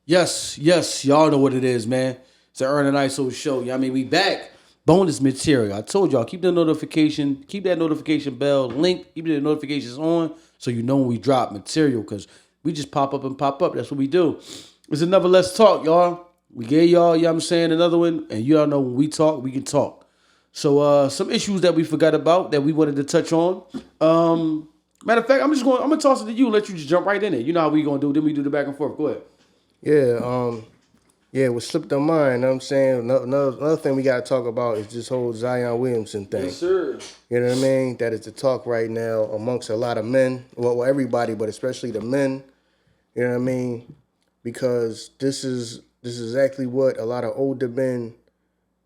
Yes, yes, y'all know what it is, man. It's the Ern and Iso show. I mean, we back. Bonus material. I told y'all, keep the notification, keep that notification bell link, keep the notifications on so you know when we drop material because we just pop up and pop up. That's what we do. It's another Let's Talk, y'all. We gave y'all, you know what I'm saying, another one, and you all know when we talk, we can talk. So some issues that we forgot about that we wanted to touch on. Matter of fact, I'm gonna toss it to you and let you just jump right in it. You know how we gonna do, then we do the back and forth. Go ahead. Yeah, yeah, what slipped on mine, know what I'm saying? Another thing we got to talk about is this whole Zion Williamson thing. Yes, sir. You know what I mean? That is the talk right now amongst a lot of men. Well, everybody, but especially the men. You know what I mean? Because this is exactly what a lot of older men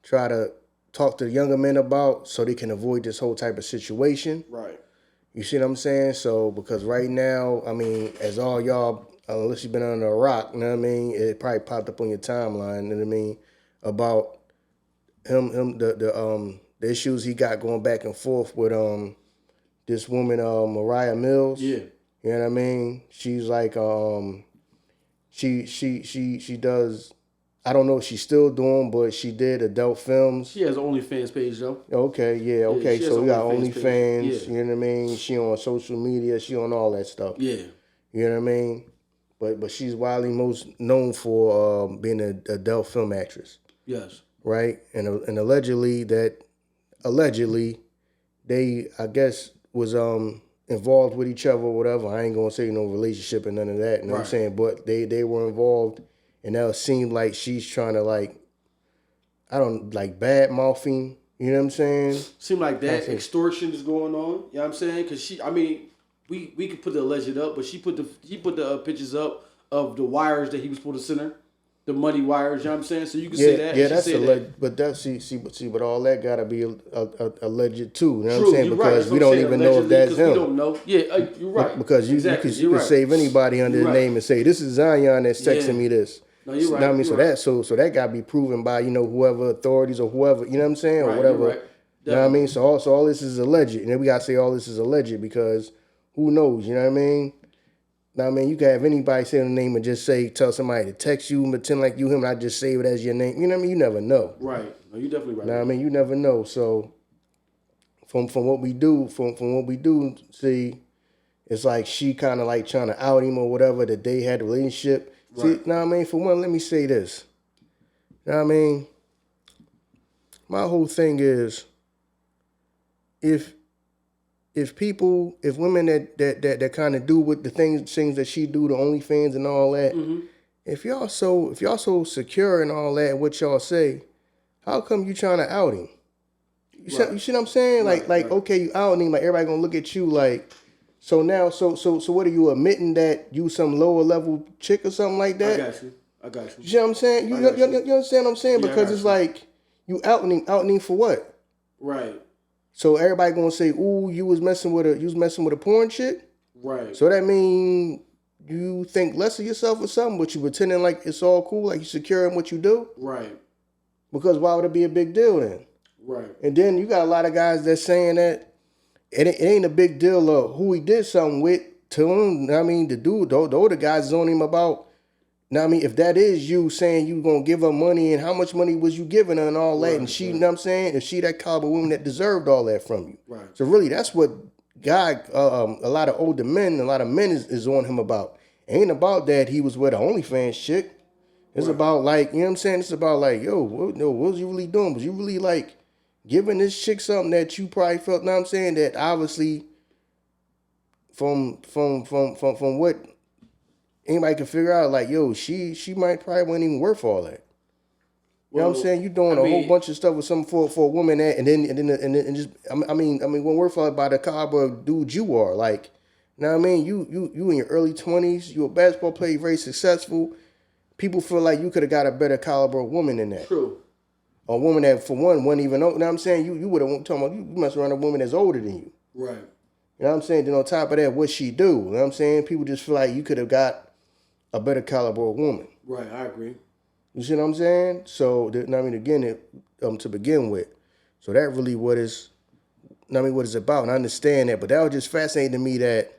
try to talk to younger men about so they can avoid this whole type of situation. Right. You see what I'm saying? So, because right now, I mean, as all y'all, unless you've been under a rock, you know what I mean? It probably popped up on your timeline, you know what I mean? About the issues he got going back and forth with this woman, Mariah Mills. Yeah. You know what I mean? She's like, she does, I don't know if she's still doing, but she did adult films. She has an OnlyFans page though. Okay, yeah, okay. she has So an we got OnlyFans page. OnlyFans, Yeah. you know what I mean? She on social media, she on all that stuff. Yeah. You know what I mean? But she's widely most known for being an adult film actress, Yes. right? And allegedly they, I guess, was involved with each other or whatever. I ain't gonna say no relationship and none of that. You know what I'm Right. saying? But they were involved, and now it seemed like she's trying to like bad mouthing. You know what I'm saying? Seem like that That's it. extortion is going on. You know what I'm saying? Because I mean, we could put the alleged up, but she put the pictures up of the wires that he was supposed to send her, the money wires. You know what I'm saying? So you can say that. Yeah, She that's said alleged. But that's but all that gotta be alleged too. You know what I'm True, saying? you're right. Because That's we what I'm don't saying, even know if allegedly, that's 'cause we him. don't know. Yeah, you're right. Because you exactly. can You're right. save anybody under You're the right. name and say this is Zion that's texting Yeah. me this. No, you're You know right. what I mean? You're So that gotta be proven by whoever authorities or whoever, you know what I'm saying, or right. whatever. You're right. You know what I Definitely. mean? So all this is alleged, and then we gotta say all this is alleged because who knows? You know what I mean? Now, I mean, you can have anybody say the name and just tell somebody to text you, pretend like you him, and I just save it as your name. You know what I mean? You never know. Right. No, you're definitely right. Now, I mean, you never know. So, from what we do, from what we do see, it's like she kind of like trying to out him or whatever that they had a relationship. Right. See, now I mean, for one, let me say this. Now I mean, my whole thing is if if women that kind of do what the things that she do, the OnlyFans and all that, if y'all so secure and all that, what y'all say, how come you trying to out him? You see what I'm saying? Like okay, you out him, like everybody gonna look at you like. So now, so what are you admitting that you some lower level chick or something like that? I got you. You know what I'm saying? You understand what I'm saying? Yeah, I Because got it's you. like you outing him for what? Right. So everybody gonna say, "Ooh, you was messing with a porn chick." Right. So that mean you think less of yourself or something, but you pretending like it's all cool, like you secure in what you do. Right. Because why would it be a big deal then? Right. And then you got a lot of guys that's saying that it ain't a big deal of who he did something with to him. I mean, the dude, the older guys is on him about. Now, I mean, if that is you saying you gonna give her money and how much money was you giving her and all that, and she, you know what I'm saying, if she that caliber woman that deserved all that from you. Right. So really, that's what a lot of older men, a lot of men is on him about. Ain't about that he was with an OnlyFans chick. It's about like, you know what I'm saying? It's about like, yo, what was you really doing? Was you really like giving this chick something that you probably felt, you know what I'm saying, that obviously from what anybody can figure out, like, yo, she might probably wasn't even worth all that. You know what I'm saying? You doing a whole bunch of stuff with some for a woman that, and then just I mean when worth all by the caliber of dude you are, like, you know what I mean? You in your early 20s, you a basketball player, very successful. People feel like you could have got a better caliber of woman than that. True. A woman that for one wouldn't even know. You know what I'm saying? You would have talking about you mess around a woman that's older than you. Right. You know what I'm saying? Then on top of that, what she do? You know what I'm saying? People just feel like you could have got a better caliber of woman. Right. I agree. You see what I'm saying? So, I mean, again, to begin with, so that really what it's about, and I understand that, but that was just fascinating to me that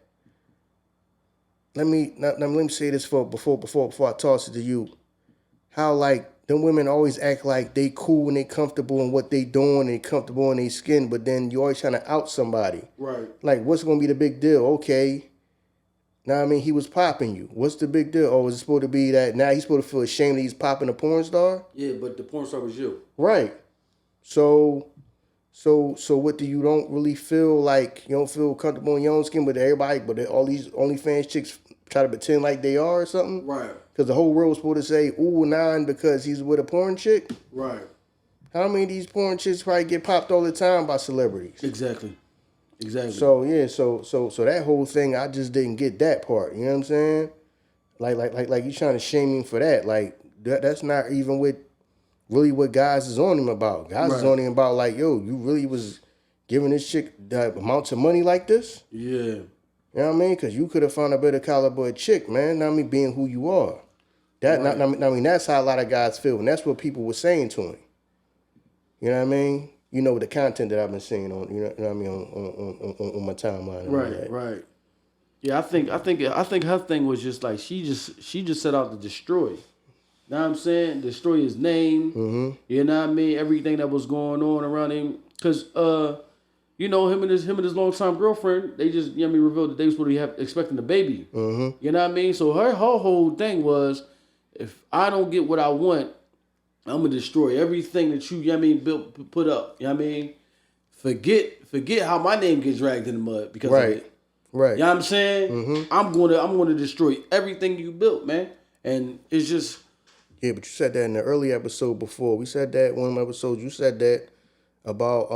let me say this before I toss it to you. How like them women always act like they cool and they comfortable in what they doing, they comfortable in their skin, but then you always trying to out somebody. Right. Like, what's gonna be the big deal? Okay. Now I mean he was popping you. What's the big deal? Oh, is it supposed to be that now he's supposed to feel ashamed that he's popping a porn star? Yeah, but the porn star was you. Right. So what do you don't really feel like you don't feel comfortable in your own skin, but all these OnlyFans chicks try to pretend like they are or something? Right. Because the whole world was supposed to say, ooh, nine because he's with a porn chick? Right. How many of these porn chicks probably get popped all the time by celebrities? Exactly. So yeah, so that whole thing, I just didn't get that part. You know what I'm saying? Like you trying to shame him for that. Like that's not even what guys is on him about. Guys is on him about like, yo, you really was giving this chick the amounts of money like this? Yeah. You know what I mean? Because you could have found a better caliber chick, man. Not me being who you are. That's how a lot of guys feel, and that's what people were saying to him. You know what I mean? You know the content that I've been seeing on, you know what I mean, on my timeline. Right. Yeah, I think her thing was just like she just set out to destroy. Know what I'm saying? Destroy his name. Mm-hmm. You know what I mean? Everything that was going on around him, because you know him and his longtime girlfriend, they just revealed that they was supposed to be expecting a baby. Mm-hmm. You know what I mean? So her whole thing was, if I don't get what I want, I'm gonna destroy everything that you built, put up. You know what I mean? Forget how my name gets dragged in the mud because of it. Right. You know what I'm saying? Mm-hmm. I'm gonna destroy everything you built, man. And it's just. Yeah, but you said that in the early episode before. We said that one of my episodes. You said that about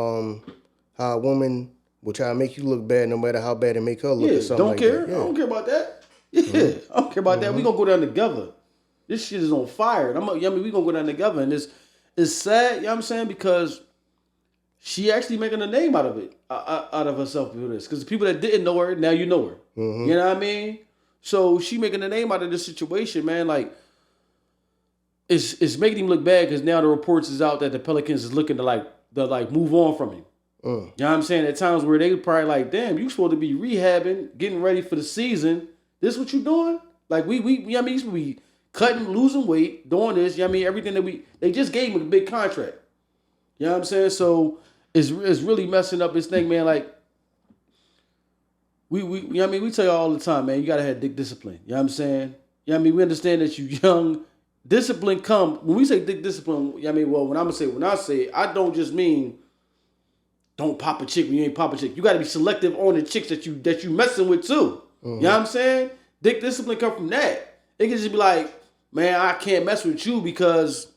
how a woman will try to make you look bad no matter how bad it make her look or something like that. Yeah. I don't care about that. Yeah, I don't care about that. We gonna go down together. This shit is on fire. And we gonna go down together. And it's sad, you know what I'm saying? Because she actually making a name out of it, out of herself for this. Because the people that didn't know her, now you know her. Mm-hmm. You know what I mean? So she making a name out of this situation, man. Like, it's making him look bad because now the reports is out that the Pelicans is looking to move on from him. You know what I'm saying? At times where they probably like, damn, you supposed to be rehabbing, getting ready for the season. This what you doing? Like we you supposed to be cutting, losing weight, doing this. You know what I mean? Everything that they just gave him a big contract. You know what I'm saying? So it's really messing up his thing, man. Like we we tell y'all all the time, man, you gotta have dick discipline. You know what I'm saying? You know what I mean? We understand that you young. Discipline come when we say dick discipline. When I say it, I don't just mean don't pop a chick when you ain't pop a chick. You got to be selective on the chicks that you messing with too. Mm-hmm. You know what I'm saying? Dick discipline come from that. It can just be like, man, I can't mess with you because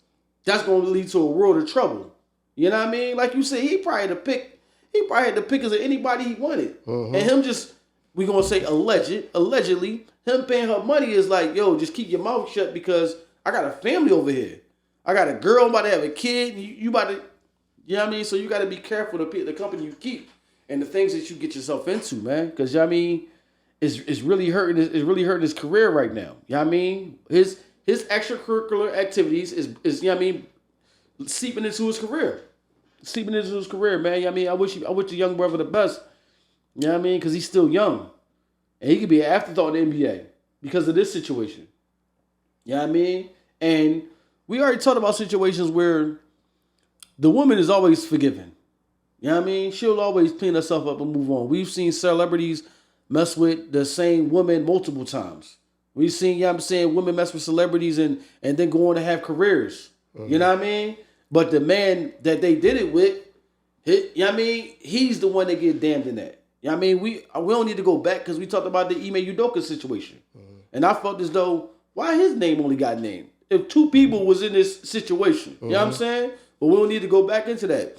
that's going to lead to a world of trouble. You know what I mean? Like you said, he probably had the pickers of anybody he wanted, and him just we gonna say allegedly him paying her money is like, yo, just keep your mouth shut because I got a family over here. I got a girl, I'm about to have a kid. You about to, you know what I mean? So you got to be careful the company you keep and the things that you get yourself into, man. Because, you know what I mean, it's really hurting his career right now. You know what I mean? His extracurricular activities is you know what I mean, seeping into his career. Man. You know what I mean? I wish the young brother the best. You know what I mean? Because he's still young. And he could be an afterthought in the NBA because of this situation. You know what I mean? And we already talked about situations where the woman is always forgiven. You know what I mean? She'll always clean herself up and move on. We've seen celebrities mess with the same woman multiple times. We've seen, you know what I'm saying, women mess with celebrities and then go on to have careers. Mm-hmm. You know what I mean? But the man that they did it with, you know what I mean? He's the one that get damned in that. You know what I mean? We don't need to go back because we talked about the Ime Udoka situation. Mm-hmm. And I felt as though, why his name only got named? If two people was in this situation, you know what I'm saying? But we don't need to go back into that.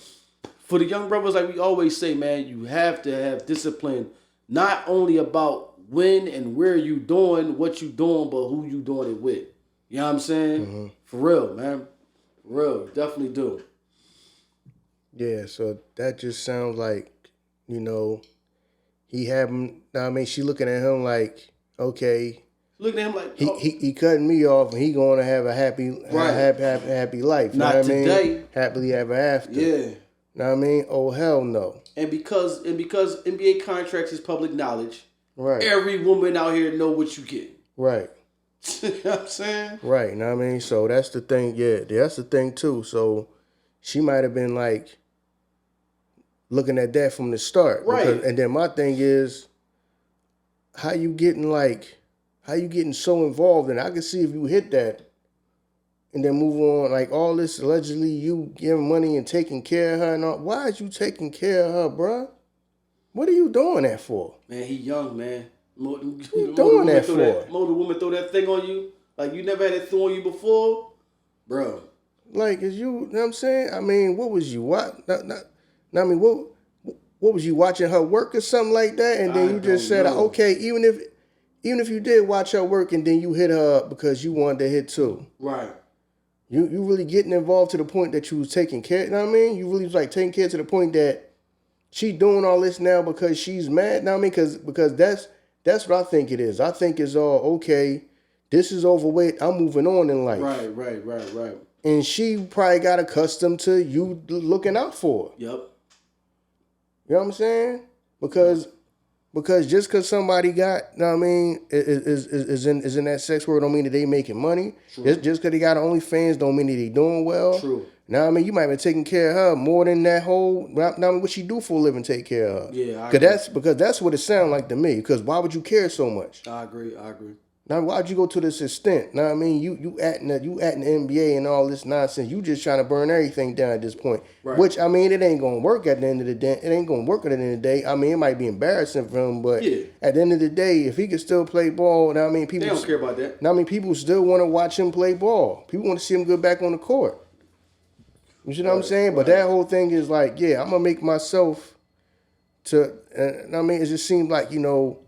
For the young brothers, like we always say, man, you have to have discipline, not only about when and where you doing what you doing, but who you doing it with. You know what I'm saying? Mm-hmm. For real, man. For real, definitely do. Yeah, so that just sounds like, you know, he having, I mean, she looking at him like, okay, looking at him like he cutting me off and he going to have a happy life. You Not know what today. I mean? Happily ever after. Yeah. You know what I mean? Oh hell no. And because NBA contracts is public knowledge, Right. Every woman out here know what you get. Right. You know what I'm saying? Right. You know what I mean? So that's the thing. Yeah, that's the thing too. So she might have been like looking at that from the start. Right. And then my thing is, how you getting so involved? And I can see if you hit that and then move on, like all this allegedly you giving money and taking care of her and all. Why is you taking care of her, bruh? What are you doing that for? Man, he young, man. What you doing that for? More the woman throw that thing on you. Like, you never had it thrown on you before? Bro. Like, is you know what I'm saying? I mean, what was you, what? I mean, what was you watching her work or something like that? And then you just said, okay, even if you did watch her work and then you hit her up because you wanted to hit too. Right. You really getting involved to the point that you was taking care, you know what I mean? You really was like taking care to the point that she doing all this now because she's mad, you know what I mean? Because that's what I think it is. I think it's all, okay, this is over with, I'm moving on in life. Right. And she probably got accustomed to you looking out for her. Yep. You know what I'm saying? Because just because somebody got, you know what I mean, is in that sex world don't mean that they making money. True. Just because they got OnlyFans don't mean that they doing well. True. Now I mean, you might be taking care of her more than that whole. Now I mean, what she do for a living, take care of her. Yeah, because that's what it sounds like to me. Because why would you care so much? I agree. Now why'd you go to this extent? Now I mean, you at the NBA and all this nonsense. You just trying to burn everything down at this point. Right. Which I mean, it ain't gonna work at the end of the day. It ain't gonna work at the end of the day. I mean, it might be embarrassing for him, but at the end of the day, if he can still play ball, now I mean, people they don't care about that. Now I mean, people still want to watch him play ball. People want to see him go back on the court. You see what I'm saying? But that whole thing is like, yeah, I'm gonna make myself to. I mean, it just seems like, you know,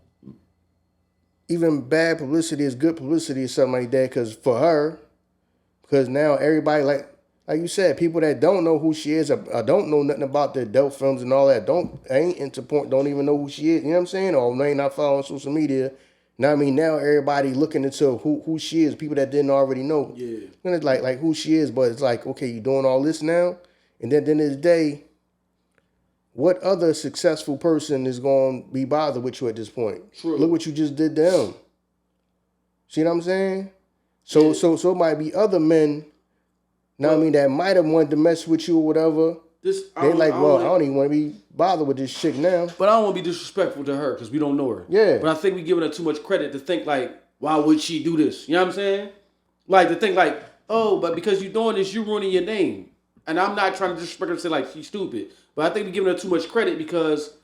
even bad publicity is good publicity or something like that. Because for her, because now everybody like you said, people that don't know who she is, or don't know nothing about the adult films and all that, ain't into porn, don't even know who she is. You know what I'm saying? Or they not following social media. Now I mean, now everybody looking into who she is. People that didn't already know. Yeah. And it's like who she is, but it's like, okay, you doing all this now, and then at the end of the day, what other successful person is going to be bothered with you at this point? True. Look what you just did to him. See what I'm saying? So it might be other men. Now I mean, that might have wanted to mess with you or whatever. They like, well, I don't even want to be bothered with this chick now. But I don't want to be disrespectful to her because we don't know her. Yeah. But I think we giving her too much credit to think like, why would she do this? You know what I'm saying? Like to think like, oh, but because you're doing this, you're ruining your name. And I'm not trying to disrespect her and say like she's stupid. But I think we're giving her too much credit because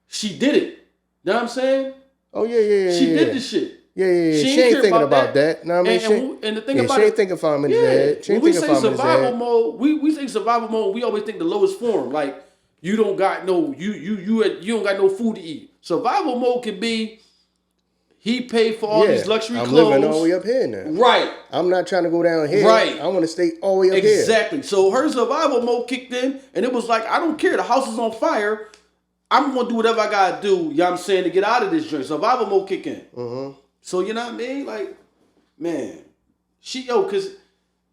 she did it. You know what I'm saying? Oh, yeah. She did this shit. Yeah. She ain't thinking about that. No, I mean, and the thing about she ain't thinking 5 minutes ahead. She ain't when we thinking say 5 minutes survival ahead. mode, we say survival mode. We always think the lowest form, like you don't got no you don't got no food to eat. Survival mode can be he paid for all these luxury clothes. I'm living all the way up here now. Right. I'm not trying to go down here. Right. I want to stay all the way up here. Exactly. So her survival mode kicked in, and it was like, I don't care. The house is on fire. I'm gonna do whatever I gotta do. You know what I'm saying, to get out of this joint. Survival mode kick in. Mm-hmm. So you know what I mean? Like, man, cause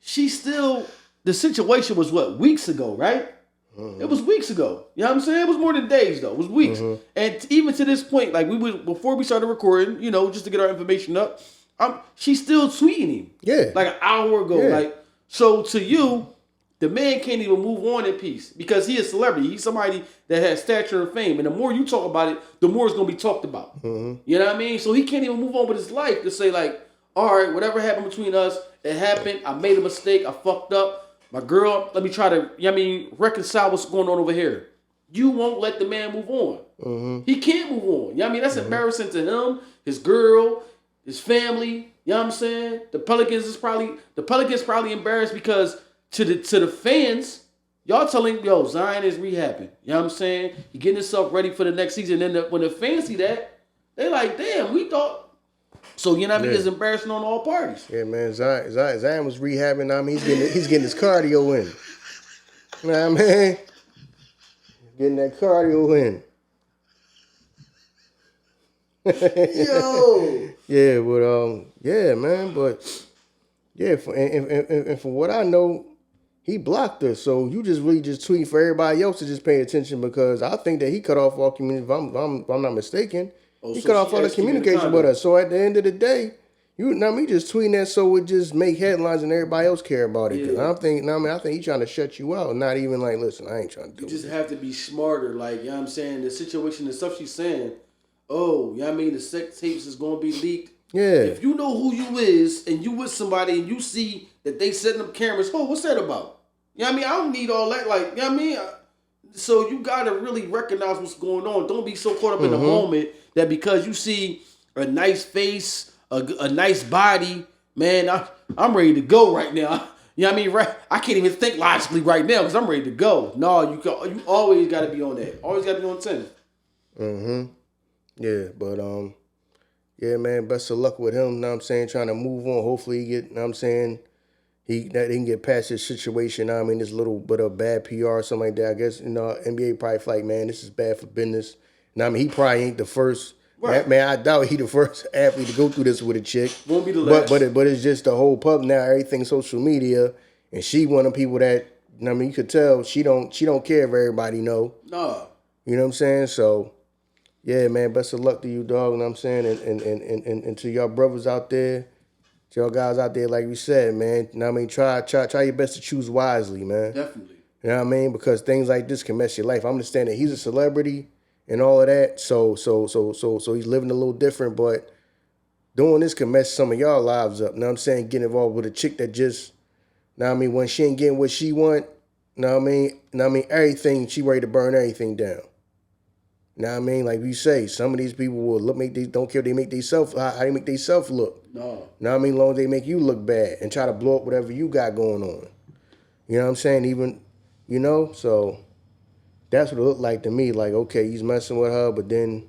she still, the situation was what, weeks ago, right? Mm-hmm. It was weeks ago. You know what I'm saying? It was more than days though. It was weeks. Mm-hmm. And even to this point, like before we started recording, you know, just to get our information up, she's still tweeting him. Yeah. Like an hour ago. Yeah. Like, so to you, the man can't even move on in peace because he is a celebrity. He's somebody that has stature and fame. And the more you talk about it, the more it's going to be talked about. Mm-hmm. You know what I mean? So he can't even move on with his life to say like, all right, whatever happened between us, it happened. I made a mistake. I fucked up. My girl, let me try to, you know what I mean, reconcile what's going on over here. You won't let the man move on. Mm-hmm. He can't move on. You know what I mean? That's embarrassing to him, his girl, his family. You know what I'm saying? The Pelicans probably embarrassed because to the fans, y'all telling, yo, Zion is rehabbing. You know what I'm saying? He getting himself ready for the next season. And then when the fans see that, they like, damn, we thought. So, you know what I mean? It's embarrassing on all parties. Yeah, man. Zion was rehabbing. I mean, he's getting his cardio in. You know what I mean? Getting that cardio in. Yo. Yeah, but yeah, man. But yeah, and for what I know, he blocked her. So you just really tweeting for everybody else to just pay attention because I think that he cut off all community. If I'm not mistaken. Oh, He so cut off she all the actually made a communication with comment. us. So at the end of the day, you know me just tweeting that so it just make headlines and everybody else care about it. Cause Yeah. I think he trying to shut you out. Not even like, listen, I ain't trying to do You just this. have to be smarter. Like, you know what I'm saying? The situation, the stuff she's saying, oh, you know what I mean? The sex tapes is going to be leaked. Yeah. If you know who you is and you with somebody and you see that they setting up cameras, oh, what's that about? You know what I mean? I don't need all that. Like, you know what I mean? So you got to really recognize what's going on. Don't be so caught up in the moment that because you see a nice face, a nice body, man, I'm ready to go right now. You know what I mean? Right? I can't even think logically right now because I'm ready to go. No, you always got to be on that. Always got to be on 10. Yeah, but yeah, man, best of luck with him. Know what I'm saying? Trying to move on. Hopefully he get, know what I'm saying, he can get past this situation. Know what I mean, this little bit of bad PR or something like that. I guess, NBA probably feel like, man, this is bad for business. Know what I mean, he probably ain't the first. Right. Man, I doubt he the first athlete to go through this with a chick. Won't be the last. But it's just the whole pub now. Everything social media, and she one of the people that, I mean, you could tell she don't care if everybody know. No. You know what I'm saying? So, yeah, man, best of luck to you, dog. You know what I'm saying? And to y'all brothers out there, to y'all guys out there, like we said, man. You know what I mean? Try your best to choose wisely, man. Definitely. You know what I mean? Because things like this can mess your life. I understand that he's a celebrity and all of that. So he's living a little different, but doing this can mess some of y'all lives up. You know what I'm saying? Getting involved with a chick that just, you know what I mean, when she ain't getting what she want, you know what I mean? You know what I mean? Everything, she ready to burn everything down. You know what I mean? Like you say, some of these people will don't care if they make themselves, how they make themselves look. No. You know what I mean? As long as they make you look bad and try to blow up whatever you got going on. You know what I'm saying? Even, so that's what it looked like to me. Like, okay, he's messing with her, but then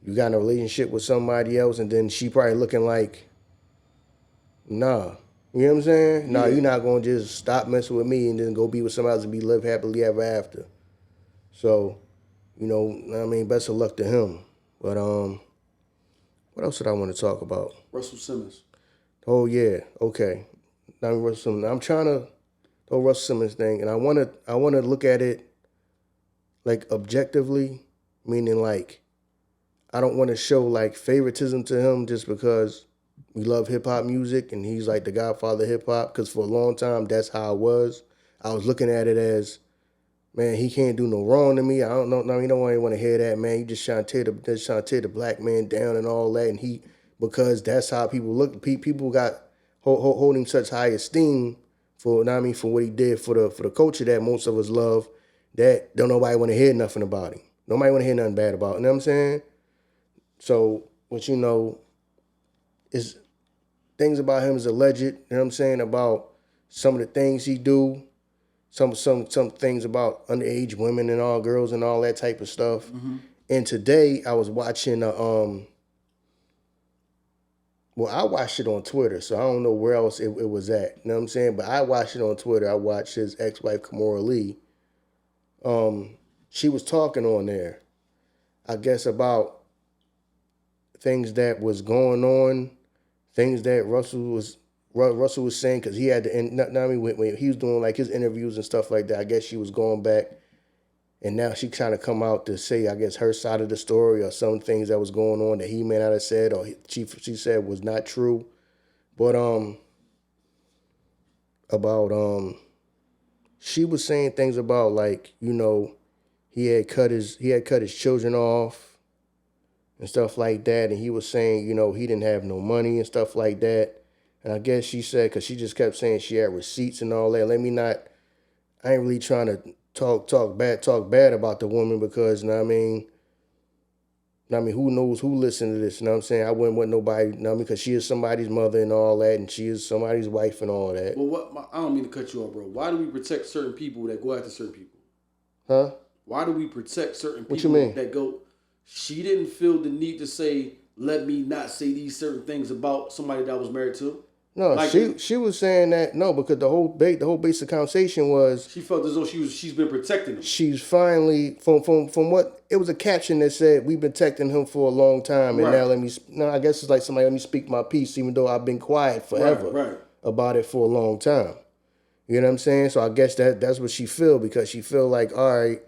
you got in a relationship with somebody else, and then she probably looking like, nah. You know what I'm saying? Nah, Yeah. you're not going to just stop messing with me and then go be with somebody else and live happily ever after. So, I mean, best of luck to him. But what else did I want to talk about? Russell Simmons. Oh yeah, okay. Now Russell Simmons. I'm trying to the Russell Simmons thing, and I want to look at it like objectively, meaning like I don't want to show like favoritism to him just because we love hip hop music and he's like the godfather of hip hop. Because for a long time that's how I was. I was looking at it as, man, he can't do no wrong to me. I don't know. No, you don't want to hear that, man. You just trying to tear the black man down and all that. And because that's how people look. People got holding such high esteem for, for what he did for the culture that most of us love. That don't nobody want to hear nothing about him. Nobody want to hear nothing bad about him. You know what I'm saying? So what is things about him is alleged. You know what I'm saying about some of the things he do. Some things about underage women and all girls and all that type of stuff. Mm-hmm. And today I was watching I watched it on Twitter, so I don't know where else it was at. You know what I'm saying? But I watched it on Twitter. I watched his ex-wife Kimora Lee. She was talking on there, I guess, about things that was going on, things that Russell was saying, because he had to, and when he was doing like his interviews and stuff like that, I guess she was going back, and now she trying to come out to say, I guess, her side of the story or some things that was going on that he may not have said or she said was not true. But she was saying things about like, he had cut his children off and stuff like that, and he was saying, he didn't have no money and stuff like that. And I guess she said, because she just kept saying she had receipts and all that. I ain't really trying to talk bad about the woman because, who knows who listened to this, you know what I'm saying? I wouldn't want nobody, because she is somebody's mother and all that, and she is somebody's wife and all that. Well, I don't mean to cut you off, bro. Why do we protect certain people that go after certain people? Huh? Why do we protect certain people what you mean? that go, she didn't feel the need to say, let me not say these certain things about somebody that I was married to? No, like, she was saying that because the whole basic conversation was she felt as though she's been protecting him. She's finally from what it was a caption that said we've been protecting him for a long time, and now I guess it's like somebody let me speak my piece, even though I've been quiet forever about it for a long time. You know what I'm saying? So I guess that's what she feel, because she feel like, all right,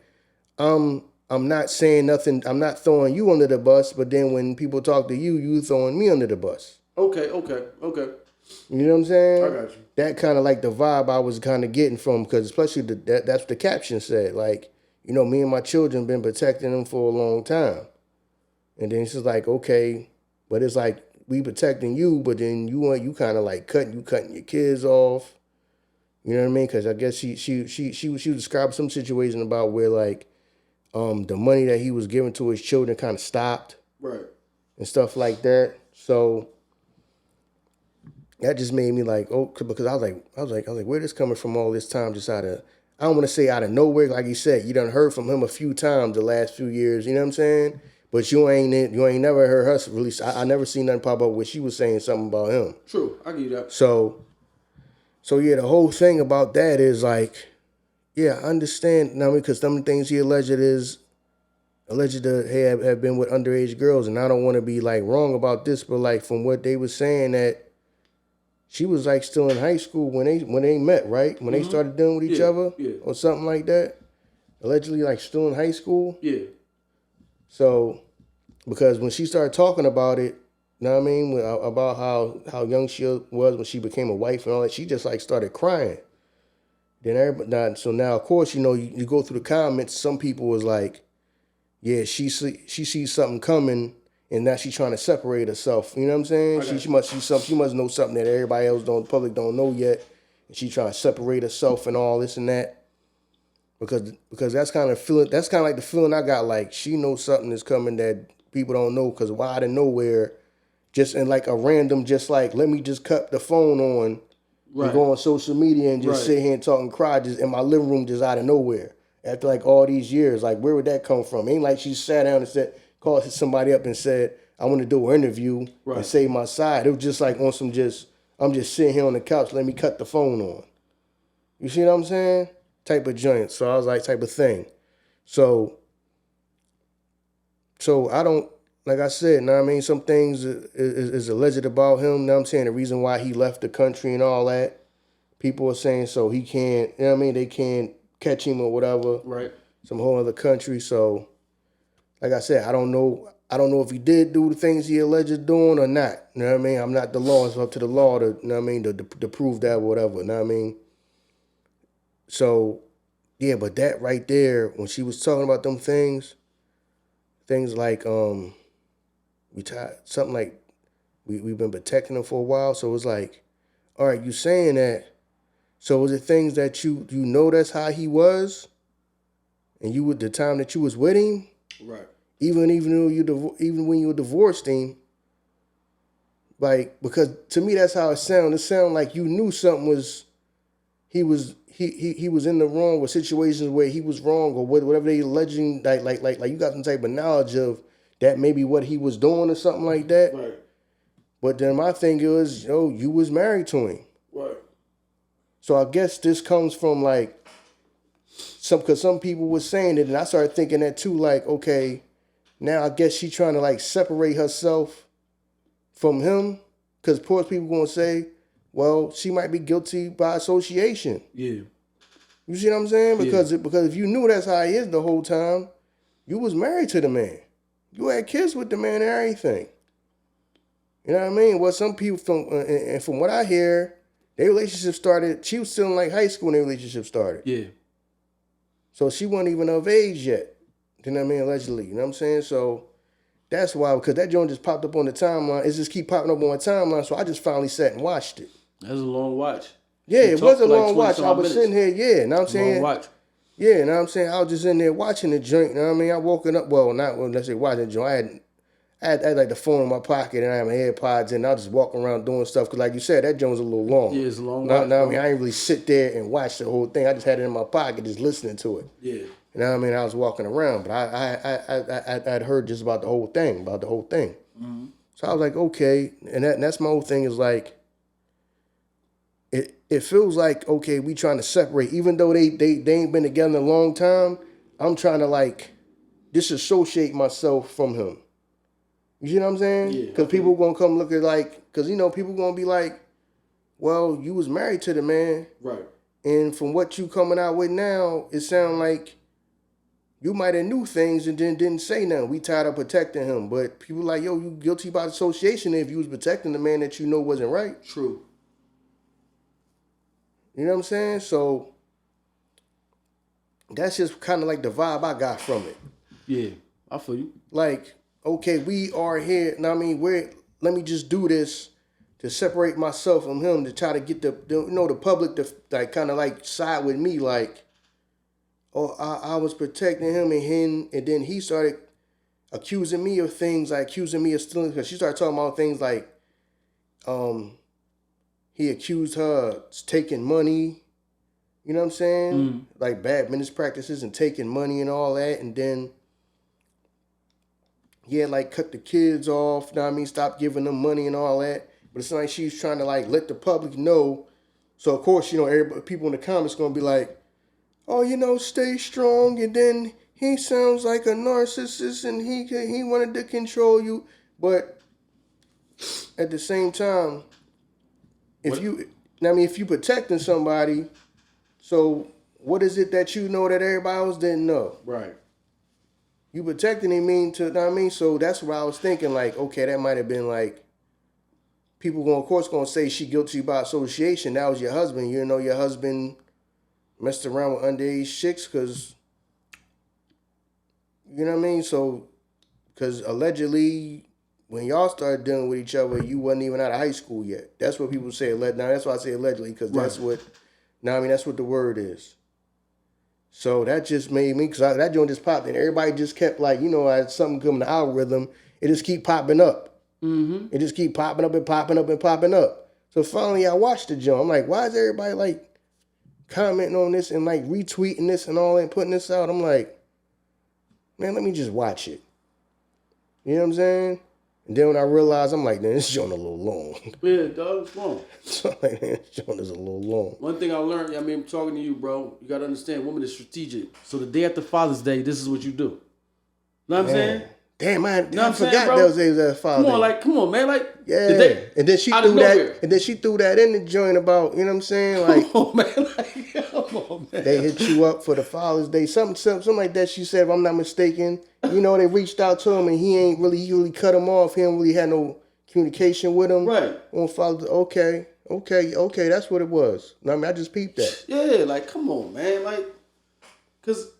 I'm not saying nothing. I'm not throwing you under the bus, but then when people talk to you, you throwing me under the bus. Okay. You know what I'm saying? I got you. That kind of like the vibe I was kind of getting from, because especially that's what the caption said. Like, you know, me and my children been protecting them for a long time. And then it's just like, okay, but it's like we protecting you, but then you kind of like cutting your kids off. You know what I mean? Because I guess she was describing some situation about where like the money that he was giving to his children kind of stopped, right, and stuff like that. So that just made me like, oh, because I was like, where this coming from all this time? Just out of, I don't want to say out of nowhere, like you said, you done heard from him a few times the last few years. You know what I'm saying? But you ain't never heard her release. I never seen nothing pop up where she was saying something about him. True, I get that. So yeah, the whole thing about that is like, yeah, I understand. Now, because some things he alleged to have been with underage girls, and I don't want to be like wrong about this, but like from what they were saying that she was like still in high school when they met, right? When they started dealing with each other, or something like that. Allegedly, like still in high school. Yeah. So, because when she started talking about it, you know what I mean, about how young she was when she became a wife and all that, she just like started crying. Then everybody, so now of course, you know, you go through the comments. Some people was like, yeah, she sees something coming, and now she's trying to separate herself. You know what I'm saying? Okay. She must see something. She must know something that everybody else the public don't know yet, and she trying to separate herself and all this and that. Because that's kind of feeling. That's kind of like the feeling I got. Like she knows something is coming that people don't know. Because why out of nowhere, just in like a random, just like let me just cut the phone on, and go on social media and just sit here and talk and cry just in my living room just out of nowhere. After like all these years, like where would that come from? Ain't like she sat down and called somebody up and said, I want to do an interview and save my side. It was just like on some I'm just sitting here on the couch, let me cut the phone on. You see what I'm saying? Type of joint. So I was like, type of thing. So I don't, like I said, know what I mean? Some things is alleged about him. Know what I'm saying? The reason why he left the country and all that. People are saying so he can't, you know what I mean? They can't catch him or whatever. Right. Some whole other country. So, like I said, I don't know if he did do the things he alleged doing or not. You know what I mean? I'm not the law. It's up to the law to, you know what I mean, to prove that or whatever. You know what I mean? So, yeah, but that right there, when she was talking about them things like, something like we've been protecting him for a while. So it's like, all right, you saying that. So was it things that you know that's how he was, and you would the time that you was with him, right? Even when you divorced him, like, because to me that's how it sounded. It sounded like you knew something was he was in the wrong, or situations where he was wrong, or whatever they alleging, like you got some type of knowledge of that maybe what he was doing or something like that. Right. But then my thing is, you was married to him. Right. So I guess this comes from like because some people were saying it, and I started thinking that too. Like, okay, now I guess she trying to like separate herself from him, because poor people gonna say, well, she might be guilty by association. Yeah. You see what I'm saying? Because if you knew that's how he is the whole time, you was married to the man. You had kids with the man and everything. You know what I mean? Well, some people from what I hear, their relationship started. She was still in like high school when their relationship started. Yeah. So she wasn't even of age yet. You know what I mean? Allegedly. You know what I'm saying? So that's why, because that joint just popped up on the timeline. It just keep popping up on my timeline. So I just finally sat and watched it. That was a long watch. Yeah, it was a long watch. I was sitting here, you know what I'm saying? Long watch. Yeah, you know what I'm saying? I was just in there watching the joint, you know what I mean? I woken up, let's say watching the joint. I had like the phone in my pocket and I had my AirPods in. And I was just walking around doing stuff because, like you said, that joint was a little long. Yeah, it's a long watch. watch. I mean, I didn't really sit there and watch the whole thing. I just had it in my pocket, just listening to it. Yeah. You know what I mean? I was walking around, but I'd heard just about the whole thing. Mm-hmm. So I was like, okay, and that's my whole thing is like, it feels like, okay, we trying to separate, even though they ain't been together in a long time. I'm trying to like disassociate myself from him. You see what I'm saying? Yeah. Because people gonna come look at like, because people gonna be like, well, you was married to the man, right? And from what you coming out with now, it sound like You might have knew things and then didn't say nothing. We tired of protecting him. But people like, yo, you guilty by association if you was protecting the man that you know wasn't right. True. You know what I'm saying? So that's just kind of like the vibe I got from it. Yeah, I feel you. Like, okay, we are here. Now, I mean, let me just do this to separate myself from him to try to get the public to like kind of like side with me. Like, oh, I was protecting him and then he started accusing me of things, like accusing me of stealing, because she started talking about things like, he accused her of taking money, you know what I'm saying? Like bad business practices and taking money and all that. And then he had like cut the kids off, you know what I mean? Stop giving them money and all that. But it's like she's trying to like let the public know. So of course, everybody, people in the comments going to be like, oh, stay strong. And then he sounds like a narcissist and he wanted to control you. But at the same time, if you protecting somebody, so what is it that you know that everybody else didn't know? Right. You protecting him mean to, you know what I mean? So that's what I was thinking, like, okay, that might have been like, people of course going to say she guilty by association. That was your husband. You know your husband messed around with underage chicks because, you know what I mean? So, because allegedly, when y'all started dealing with each other, you wasn't even out of high school yet. That's what people say. Now, that's why I say allegedly, because that's what, that's what the word is. So that just made me, because that joint just popped, and everybody just kept like, as something come in the algorithm, it just keep popping up. Mm-hmm. It just keep popping up and popping up and popping up. So finally I watched the joint. I'm like, why is everybody like commenting on this and like retweeting this and all that and putting this out? I'm like, man, let me just watch it. You know what I'm saying? And then when I realized, I'm like, man, this joint a little long. Yeah, dog, it's long. So I'm like, man, this joint is a little long. One thing I learned, I'm talking to you, bro, you got to understand, woman is strategic. So the day after Father's Day, this is what you do. You know what I'm saying? Damn, I forgot that was Father's Day. Come on, man. Like, yeah. And then she threw that. And then she threw that in the joint about, you know what I'm saying? Like, come on, man. They hit you up for the Father's Day, something like that. She said, if I'm not mistaken, they reached out to him and he really cut him off. He didn't really have no communication with him. Right. On Father's Day. Okay, that's what it was. I just peeped that. Yeah, like, come on, man. Like, because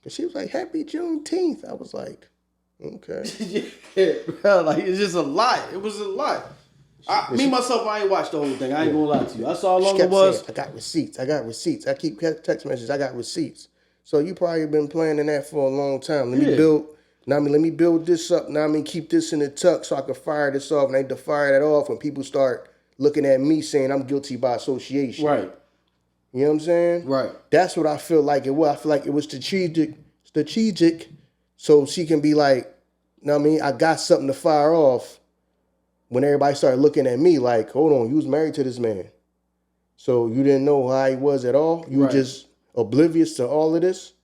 she was like, Happy Juneteenth. I was like, okay. Yeah, bro, like, it's just a lot. It was a lot. Myself, I ain't watched the whole thing. I ain't gonna lie to you. I saw how long it was. Saying, I got receipts. I keep text messages. I got receipts. So you probably been planning that for a long time. Let me build this up. Keep this in the tuck so I can fire this off. And I need to fire that off when people start looking at me saying I'm guilty by association. Right. You know what I'm saying? Right. That's what I feel like it was. I feel like it was strategic, so she can be like, I got something to fire off when everybody started looking at me like, hold on, you was married to this man. So you didn't know how he was at all? You were just oblivious to all of this?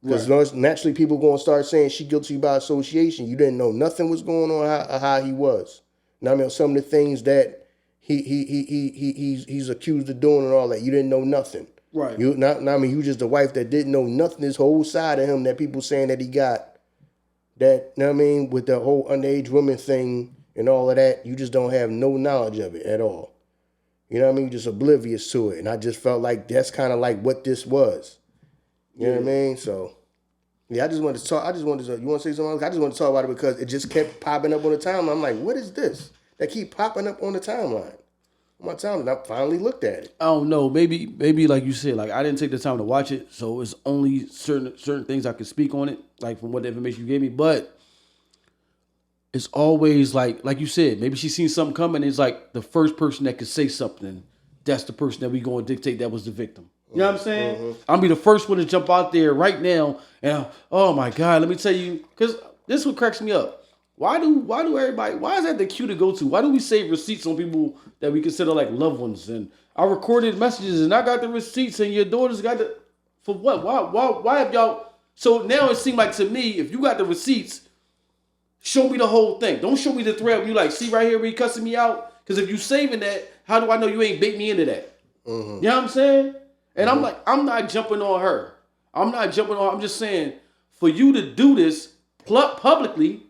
Because naturally people going to start saying she guilty by association. You didn't know nothing was going on how he was. Some of the things that he's accused of doing and all that, you didn't know nothing. Right. You just the wife that didn't know nothing, this whole side of him that people saying that he got. That, with the whole underage woman thing and all of that, you just don't have no knowledge of it at all. You know what I mean? Just oblivious to it. And I just felt like that's kind of like what this was. You know what I mean? So, yeah, I just wanted to talk. You want to say something else? I just wanted to talk about it because it just kept popping up on the timeline. I'm like, what is this? That keep popping up on the timeline. On my timeline, I finally looked at it. I don't know. Maybe like you said, like I didn't take the time to watch it, so it's only certain things I could speak on it, like from what the information you gave me. But it's always like you said, maybe she seen something coming. It's like the first person that could say something, that's the person that we going to dictate that was the victim. You know what I'm saying? Mm-hmm. I'll be the first one to jump out there right now and oh my God, let me tell you, because this is what cracks me up. Why do everybody, why is that the cue to go to? Why do we save receipts on people that we consider like loved ones? And I recorded messages and I got the receipts and your daughter's got the, for what? Why have y'all, so now it seems like to me, if you got the receipts, show me the whole thing. Don't show me the thread where you like, see right here where you cussing me out? Because if you saving that, how do I know you ain't bait me into that? Mm-hmm. You know what I'm saying? And I'm like, I'm not jumping on her. I'm just saying, for you to do this publicly,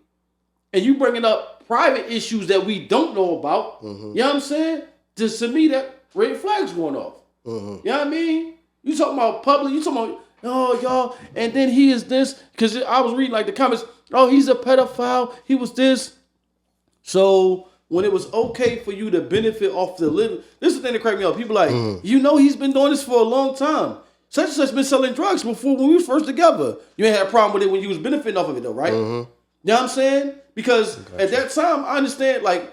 and you bringing up private issues that we don't know about. You know what I'm saying? Just to me, that red flags going off. You know what I mean? You talking about public? You talking about y'all? And then he is this because I was reading like the comments. Oh, he's a pedophile. He was this. So when it was okay for you to benefit off the living, this is the thing that cracked me up. People like, he's been doing this for a long time. Such and such been selling drugs before when we was first together. You ain't had a problem with it when you was benefiting off of it though, right? You know what I'm saying? Because at that time, I understand, like,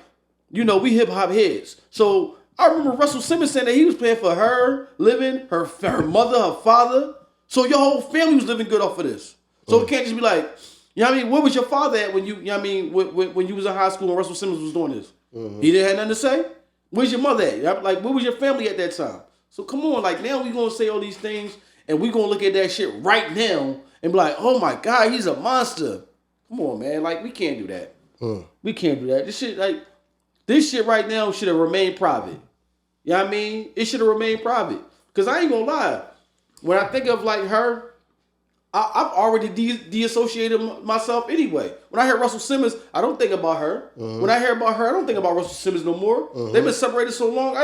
we hip hop heads. So I remember Russell Simmons saying that he was paying for her living, her mother, her father. So your whole family was living good off of this. So it can't just be like, you know what I mean? Where was your father at when you know what I mean, when you was in high school and Russell Simmons was doing this? He didn't have nothing to say? Where's your mother at? Like, where was your family at that time? So come on, like, now we gonna say all these things and we gonna look at that shit right now and be like, oh my God, he's a monster. Come on, man. Like, we can't do that. We can't do that. This shit right now should have remained private. You know what I mean? It should have remained private. Because I ain't gonna lie. When I think of like her, I've already de-associated myself anyway. When I hear Russell Simmons, I don't think about her. When I hear about her, I don't think about Russell Simmons no more. They've been separated so long,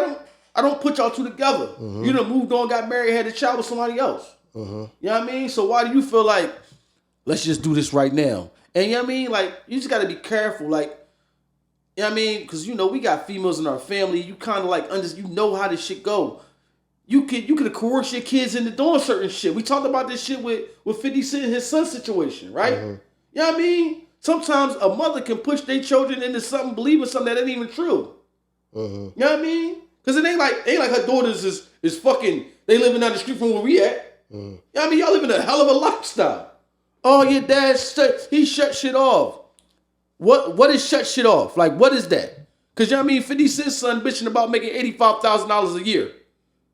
I don't put y'all two together. You done moved on, got married, had a child with somebody else. You know what I mean? So why do you feel like, let's just do this right now? And you know what I mean? Like, you just got to be careful. Like, you know what I mean? Because, we got females in our family. You kind of like, you know how this shit go. You could coerce your kids into doing certain shit. We talked about this shit with 50 Cent and his son situation, right? You know what I mean? Sometimes a mother can push their children into something, believing something that ain't even true. You know what I mean? Because it ain't like her daughters is fucking, they living down the street from where we at. You know what I mean? Y'all living a hell of a lifestyle. Oh, your dad, he shut shit off. What is shut shit off? Like, what is that? Because, you know what I mean? 50 Cent's son bitching about making $85,000 a year.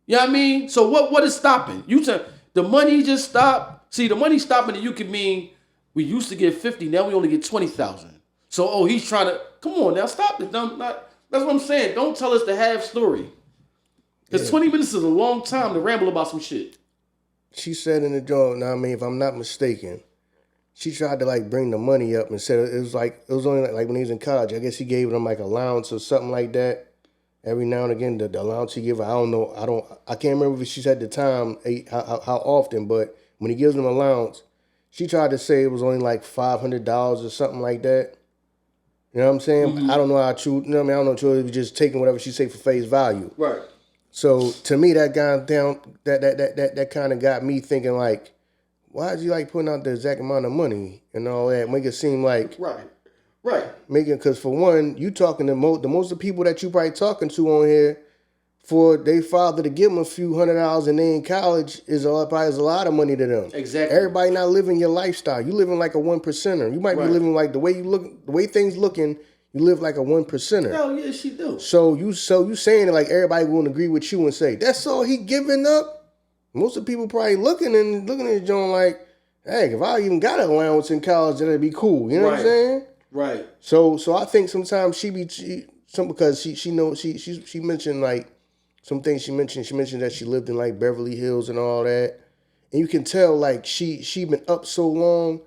You know what I mean? So what is stopping? The money just stopped. See, the money stopping, you can mean we used to get 50, now we only get 20,000. So, he's trying to, come on now, stop it. That's what I'm saying. Don't tell us the half story. Because 20 minutes is a long time to ramble about some shit. She said in the joint, I mean, if I'm not mistaken, she tried to like bring the money up and said it was only like when he was in college. I guess he gave them like allowance or something like that. Every now and again, the allowance he give her, I don't know. I can't remember if she said the time, how often, but when he gives them allowance, she tried to say it was only like $500 or something like that. You know what I'm saying? I don't know how true. You know what I mean? I don't know true. It was just taking whatever she say for face value. Right. So to me, that kind of got me thinking like, why is he like putting out the exact amount of money and all that? Make it seem like right. Because for one, you talking to most of the people that you probably talking to on here, for their father to give them a few $100 and they in college probably is a lot of money to them. Exactly. Everybody not living your lifestyle. You living like a 1%er. You might be living like the way things looking. You live like a 1%er. Hell yeah, she do. So you saying it like everybody won't agree with you and say that's all he giving up. Most of the people probably looking at John like, hey, if I even got an allowance in college, that'd be cool. You know what I'm saying? Right. So I think sometimes because she mentioned like some things she mentioned that she lived in like Beverly Hills and all that, and you can tell like she been up so long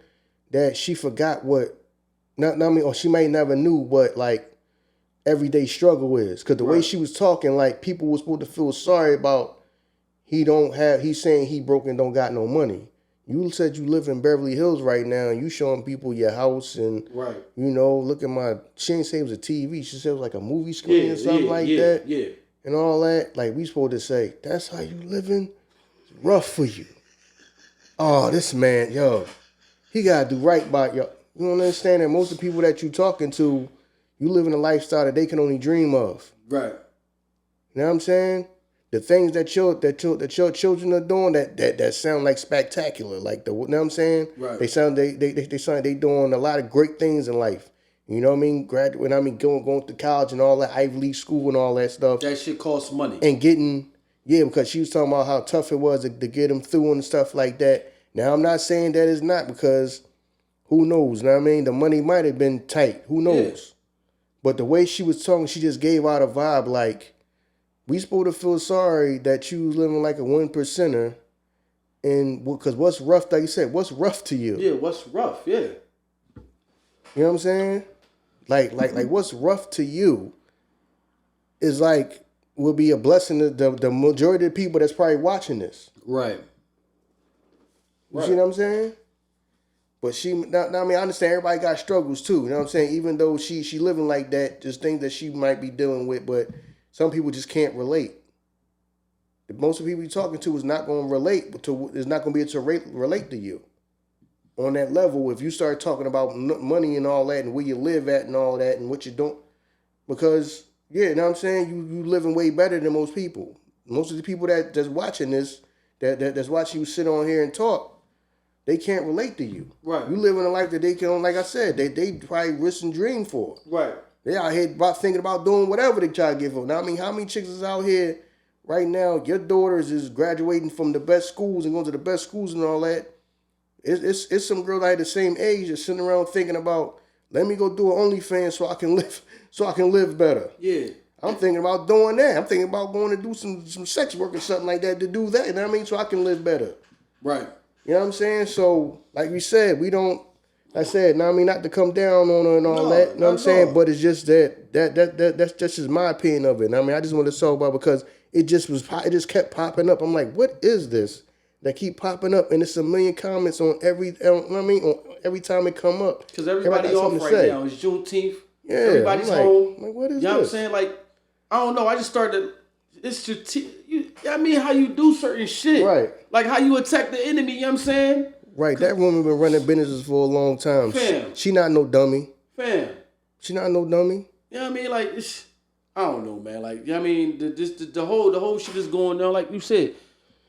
that she forgot what. Or she might never knew what like everyday struggle is. Because the way she was talking, like people were supposed to feel sorry about he's saying he broke and don't got no money. You said you live in Beverly Hills right now and you showing people your house and look at she didn't say it was a TV. She said it was like a movie screen or something like that. Yeah. And all that. Like we supposed to say, that's how you living? It's rough for you. Oh, this man, he gotta do right by y'all. You don't understand that most of the people that you talking to, you live in a lifestyle that they can only dream of. Right. You know what I'm saying? The things that your children are doing that sound like spectacular. Like you know what I'm saying? Right. They sound they doing a lot of great things in life. You know what I mean? Going to college and all that, Ivy League school and all that stuff. That shit costs money. And because she was talking about how tough it was to get them through and stuff like that. Now I'm not saying that it's not, because who knows? You know what I mean? The money might have been tight. Who knows? Yeah. But the way she was talking, she just gave out a vibe like, we supposed to feel sorry that you was living like a 1%er And because what's rough, like you said, what's rough to you? Yeah, what's rough? Yeah. You know what I'm saying? Like what's rough to you is like will be a blessing to the majority of the people that's probably watching this. Right. You see what I'm saying? But now, I mean, I understand everybody got struggles too. You know what I'm saying? Even though she living like that, just things that she might be dealing with, but some people just can't relate. Most of the people you're talking to is not going to relate to. Is not going to be able to relate to you on that level. If you start talking about money and all that, and where you live at and all that, and what you don't, because yeah, you know what I'm saying? You living way better than most people. Most of the people that's watching this, that's watching you sit on here and talk. They can't relate to you. Right. You live in a life that they can, like I said, they probably risk and dream for. Right. They out here thinking about doing whatever they try to get for. Now, I mean, how many chicks is out here right now? Your daughters is graduating from the best schools and going to the best schools and all that. It's some girl like the same age that's sitting around thinking about, let me go do an OnlyFans so I can live better. Yeah. I'm thinking about doing that. I'm thinking about going to do some sex work or something like that to do that. You know what I mean? So I can live better. Right. You know what I'm saying? So, like we said, we don't. I said, no, I mean, not to come down on her and all that. You know what I'm saying? But it's just that's just my opinion of it. I mean, I just want to talk about because it just kept popping up. I'm like, what is this that keep popping up? And it's a million comments on every. You know what I mean? On every time it come up. Because everybody off right now. It's Juneteenth. Yeah. Everybody's home. Like, what is you know what I'm saying? Like, I don't know. I just started. It's I mean, how you do certain shit. Right. Like how you attack the enemy, you know what I'm saying? Right. That woman been running businesses for a long time. Fam. She not no dummy. Fam. She not no dummy. You know what I mean? Like, I don't know, man. Like, you know what I mean? The whole shit is going on. Like you said,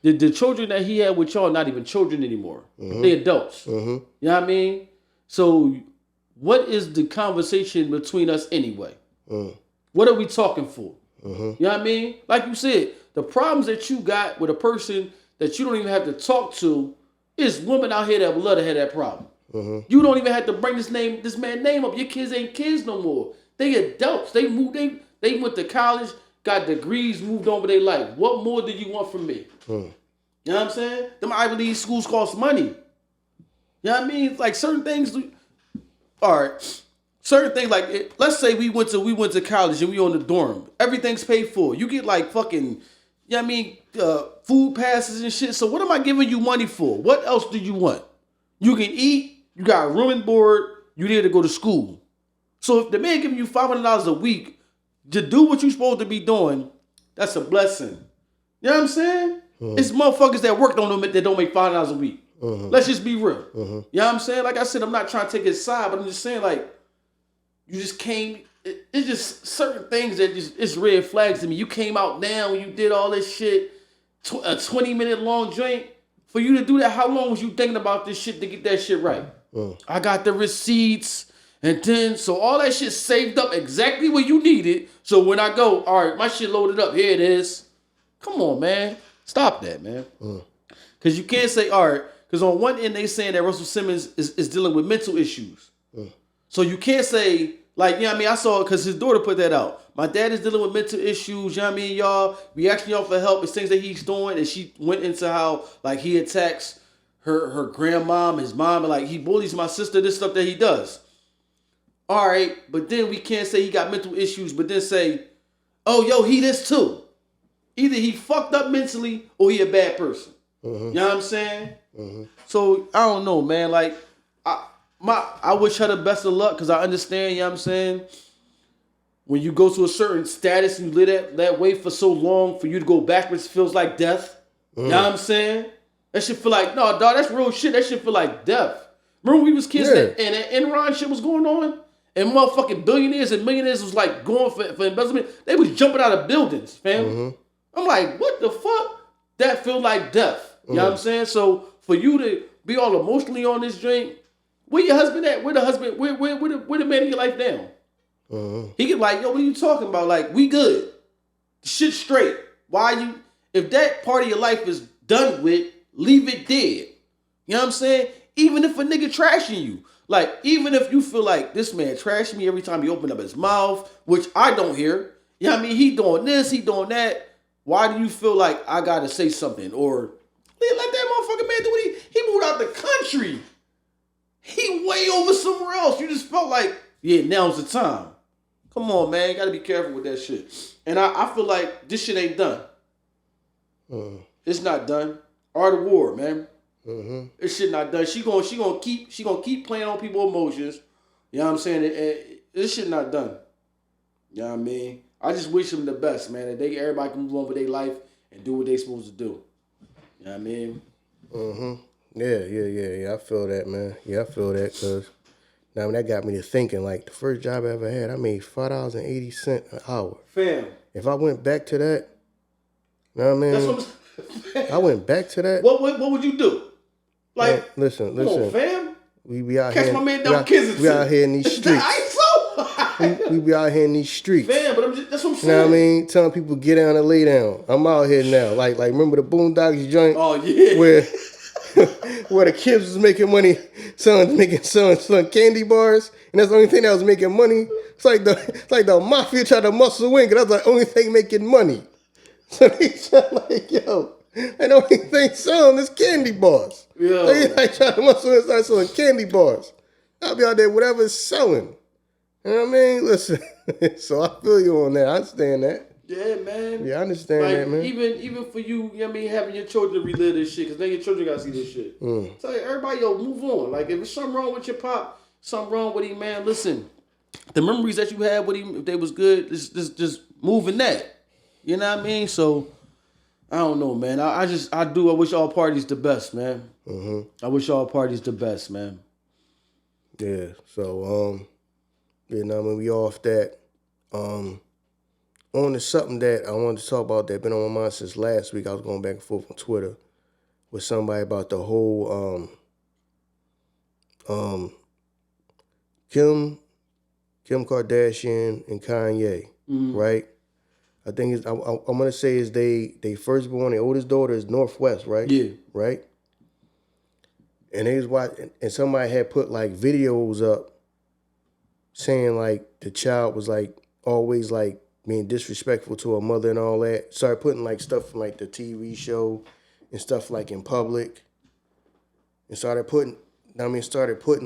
the children that he had with y'all not even children anymore. Mm-hmm. They adults. Mm-hmm. You know what I mean? So, what is the conversation between us anyway? Mm. What are we talking for? Mm-hmm. You know what I mean? Like you said, the problems that you got with a person that you don't even have to talk to is women out here that would love to have that problem. Mm-hmm. You don't even have to bring this man's name up. Your kids ain't kids no more. They adults. They moved. They went to college, got degrees, moved on with their life. What more do you want from me? Mm. You know what I'm saying? Them Ivy League schools cost money. You know what I mean? Like certain things. All right. Certain things like let's say we went to college and we on the dorm. Everything's paid for. You get like fucking, you know what I mean, food passes and shit. So what am I giving you money for? What else do you want? You can eat. You got room and board. You there to go to school. So if the man giving you $500 a week to do what you're supposed to be doing, that's a blessing. You know what I'm saying? Mm-hmm. It's motherfuckers that work that don't make $5 a week. Mm-hmm. Let's just be real. Mm-hmm. You know what I'm saying? Like I said, I'm not trying to take his side, but I'm just saying like. You just came, it's just certain things that it's red flags to me. You came out now and you did all this shit, a 20-minute long joint. For you to do that, how long was you thinking about this shit to get that shit right? I got the receipts and then, so all that shit saved up exactly where you need it. So when I go, all right, my shit loaded up, here it is. Come on, man. Stop that, man. Because you can't say, all right, because on one end they saying that Russell Simmons is dealing with mental issues. So you can't say, like, you know what I mean? I saw it because his daughter put that out. My dad is dealing with mental issues, you know what I mean, y'all? We asking y'all for help. It's things that he's doing. And she went into how, like, he attacks her grandmom, his mom, and, like, he bullies my sister, this stuff that he does. All right, but then we can't say he got mental issues, but then say, oh, yo, he this too. Either he fucked up mentally or he a bad person. Mm-hmm. You know what I'm saying? Mm-hmm. So, I don't know, man. Like, I wish her the best of luck because I understand, you know what I'm saying? When you go to a certain status and you live that way for so long, for you to go backwards feels like death. You know what I'm saying? That shit feel like, no, dog, that's real shit. That shit feel like death. Remember when we was kids and that Enron shit was going on? And motherfucking billionaires and millionaires was like going for investment. They was jumping out of buildings, fam. Mm-hmm. I'm like, what the fuck? That feel like death. You know what I'm saying? So for you to be all emotionally on this drink, where your husband at? Where the husband? Where the man in your life now? Mm-hmm. He get like, yo, what are you talking about? Like, we good. Shit straight. Why you? If that part of your life is done with, leave it dead. You know what I'm saying? Even if a nigga trashing you. Like, even if you feel like this man trashing me every time he open up his mouth, which I don't hear. You know what I mean? He doing this, he doing that. Why do you feel like I gotta say something? Or let that motherfucker man do what he moved out the country. He way over somewhere else. You just felt like, yeah, now's the time. Come on, man. You gotta be careful with that shit. And I feel like this shit ain't done. It's not done. Art of War, man. This shit not done. She gonna keep playing on people's emotions. You know what I'm saying? And this shit not done. You know what I mean? I just wish them the best, man. That everybody can move on with their life and do what they supposed to do. You know what I mean? Yeah. I feel that, man. Yeah, I feel that because now that got me to thinking. Like the first job I ever had, I made $5.80 an hour. Fam. If I went back to that, you know what I mean? That's what I went back to that. What would you do? Like, man, listen. Come on, fam. We be out Catch here. My man down kids. We out here in these streets. we be out here in these streets. Fam, but that's what I'm saying. You know what I mean? Telling people get down and lay down. I'm out here now. Like remember the Boondocks joint? Oh yeah. Where the kids was making money, selling candy bars, and that's the only thing that was making money. It's like the mafia tried to muscle in, because that's the only thing making money. So they said like, yo, and the only thing selling is candy bars. Yeah. They like trying to muscle in and start selling candy bars. I'll be out there, whatever's selling. You know what I mean? Listen, so I feel you on that. I understand that. Yeah, man. Yeah, I understand like, that, man. Even for you, you know what I mean, having your children relive this shit, because then your children got to see this shit. So everybody, move on. Like, if there's something wrong with your pop, something wrong with him, man, listen. The memories that you had with him, if they was good, just moving that. You know what I mean? So, I don't know, man. I wish all parties the best, man. I wish all parties the best, man. Yeah, so, you know, when we off that, on to something that I wanted to talk about that been on my mind since last week. I was going back and forth on Twitter with somebody about the whole Kim Kardashian and Kanye, right? I think I'm gonna say is they firstborn, the oldest daughter is Northwest, right? Yeah. Right. And they was watching, and somebody had put like videos up saying like the child was like always like being disrespectful to her mother and all that. Started putting like stuff from like the TV show and stuff like in public. And started putting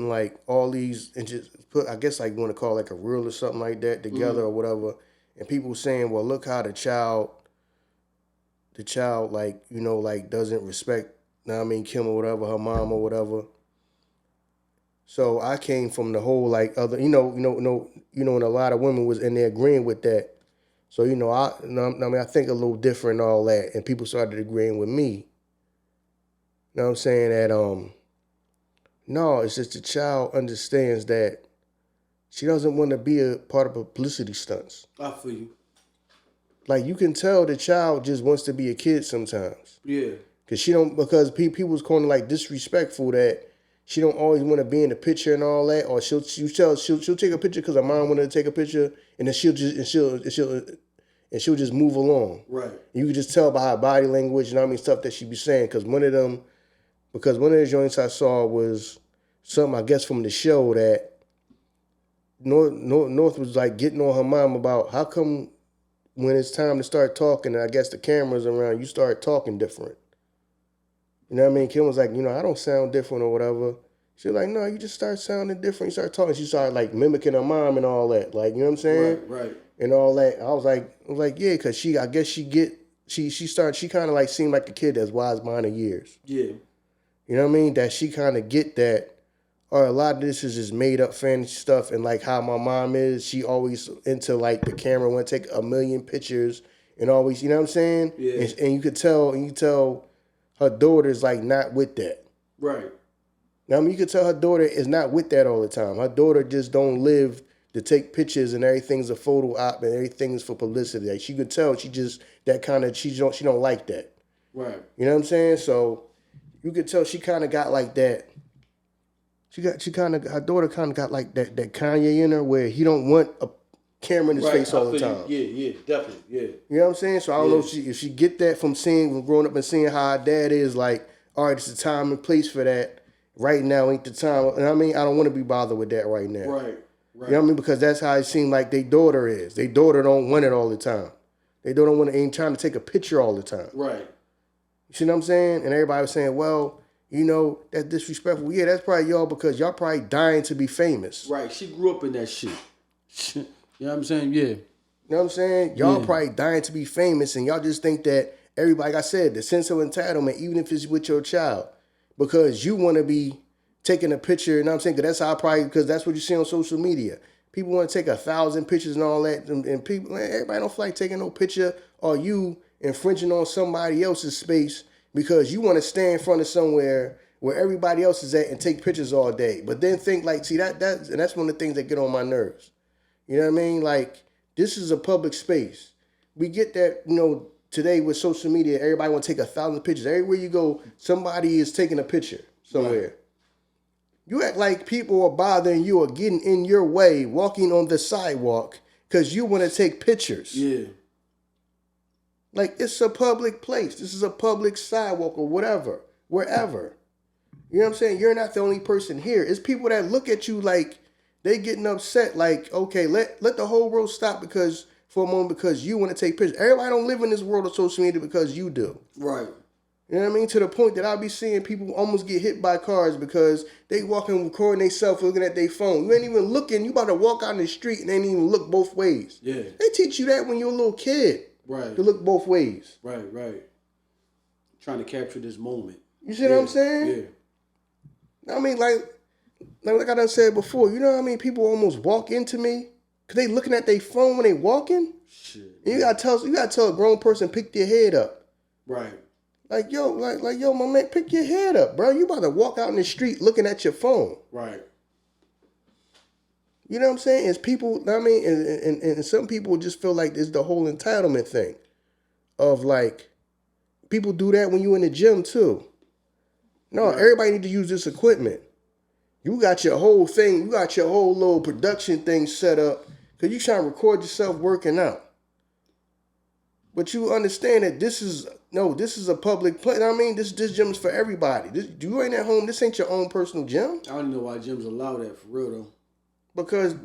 like all these, and just put, I guess like you want to call it like a reel or something like that together or whatever. And people saying, well, look how the child like, you know, like doesn't respect, Kim or whatever, her mom or whatever. So I came from the whole like other, and a lot of women was in there agreeing with that. So, I think a little different and all that. And people started agreeing with me. You know what I'm saying? That, no, it's just the child understands that she doesn't want to be a part of publicity stunts. I feel you. Like, you can tell the child just wants to be a kid sometimes. Yeah. Because people was calling like disrespectful that she don't always want to be in the picture and all that, or she'll take a picture because her mom wanted to take a picture, and then she'll just move along. Right. And you can just tell by her body language and stuff that she be saying. Because one of the joints I saw was something I guess from the show that North was like getting on her mom about how come when it's time to start talking and I guess the camera's around, you start talking different. You know what I mean? Kim was like, I don't sound different or whatever. She was like, no, you just start sounding different. You start talking. She started like mimicking her mom and all that. Like, you know what I'm saying? Right. And all that. I was like, yeah, because she kind of like seemed like a kid that's wise behind her years. Yeah. You know what I mean? That she kind of get that, or a lot of this is just made up fantasy stuff, and like how my mom is, she always into like the camera, want to take 1 million pictures and always, you know what I'm saying? Yeah. And you could tell her daughter's like not with that. Right. Now, you could tell her daughter is not with that all the time. Her daughter just don't live to take pictures and everything's a photo op and everything's for publicity. Like, she could tell she just that kind of she don't like that. Right. You know what I'm saying? So you could tell she kind of got like that. Her daughter kind of got like that Kanye in her where he don't want a camera in his face all the time. Yeah, definitely, yeah. You know what I'm saying? So I don't know if she get that from growing up and seeing how her dad is like, all right, it's the time and place for that. Right now ain't the time. And I don't want to be bothered with that right now. Right. You know what I mean? Because that's how it seems like their daughter is. Their daughter don't want it all the time. They don't want to ain't trying to take a picture all the time. Right. You see what I'm saying? And everybody was saying, well, that's disrespectful. Yeah, that's probably y'all because y'all probably dying to be famous. Right. She grew up in that shit. You know what I'm saying? Yeah. You know what I'm saying? Y'all probably dying to be famous, and y'all just think that everybody, like I said, the sense of entitlement, even if it's with your child, because you want to be taking a picture, you know what I'm saying? Because that's what you see on social media. People want to take 1,000 pictures and all that, and people, man, everybody don't feel like taking no picture or you infringing on somebody else's space because you want to stand in front of somewhere where everybody else is at and take pictures all day. But then think like, see, that's one of the things that get on my nerves. You know what I mean? Like, this is a public space. We get that, today with social media, everybody want to take 1,000 pictures. Everywhere you go, somebody is taking a picture somewhere. Right. You act like people are bothering you or getting in your way, walking on the sidewalk, because you want to take pictures. Yeah. Like, it's a public place. This is a public sidewalk or whatever, wherever. You know what I'm saying? You're not the only person here. It's people that look at you like they getting upset. Like, okay, let the whole world stop for a moment because you want to take pictures. Everybody don't live in this world of social media because you do. Right. You know what I mean? To the point that I'll be seeing people almost get hit by cars because they walking recording themselves looking at their phone. You ain't even looking. You about to walk out in the street and they ain't even look both ways. Yeah. They teach you that when you're a little kid. Right. To look both ways. Right. Trying to capture this moment. You see what I'm saying? Yeah. I mean, like I done said before, you know what I mean? People almost walk into me because they looking at their phone when they walking. Shit. And you gotta tell a grown person, pick their head up. Right. Like, yo, my man, pick your head up, bro. You about to walk out in the street looking at your phone. Right. You know what I'm saying? It's people, I mean, and some people just feel like it's the whole entitlement thing of like, people do that when you in the gym too. No, right. Everybody need to use this equipment. You got your whole thing, you got your whole little production thing set up because you trying to record yourself working out. But you understand that this is a public place. I mean, this gym is for everybody. You ain't at home. This ain't your own personal gym. I don't know why gyms allow that for real though. Because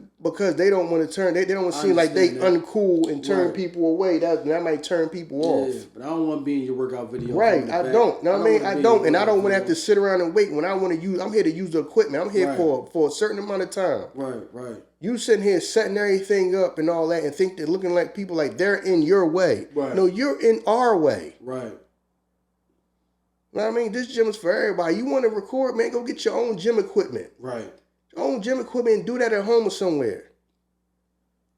they don't want to turn. They don't want to seem like they uncool and turn people away. That might turn people off. But I don't want to be in your workout video. Right, I don't. Know what I mean? I don't, and I don't want to have to sit around and wait when I want to use. I'm here to use the equipment. I'm here for a certain amount of time. Right. You sitting here setting everything up and all that, and think they're looking like people like they're in your way. Right. No, you're in our way. Right. You know what I mean? This gym is for everybody. You want to record, man? Go get your own gym equipment. Right. Your own gym equipment and do that at home or somewhere.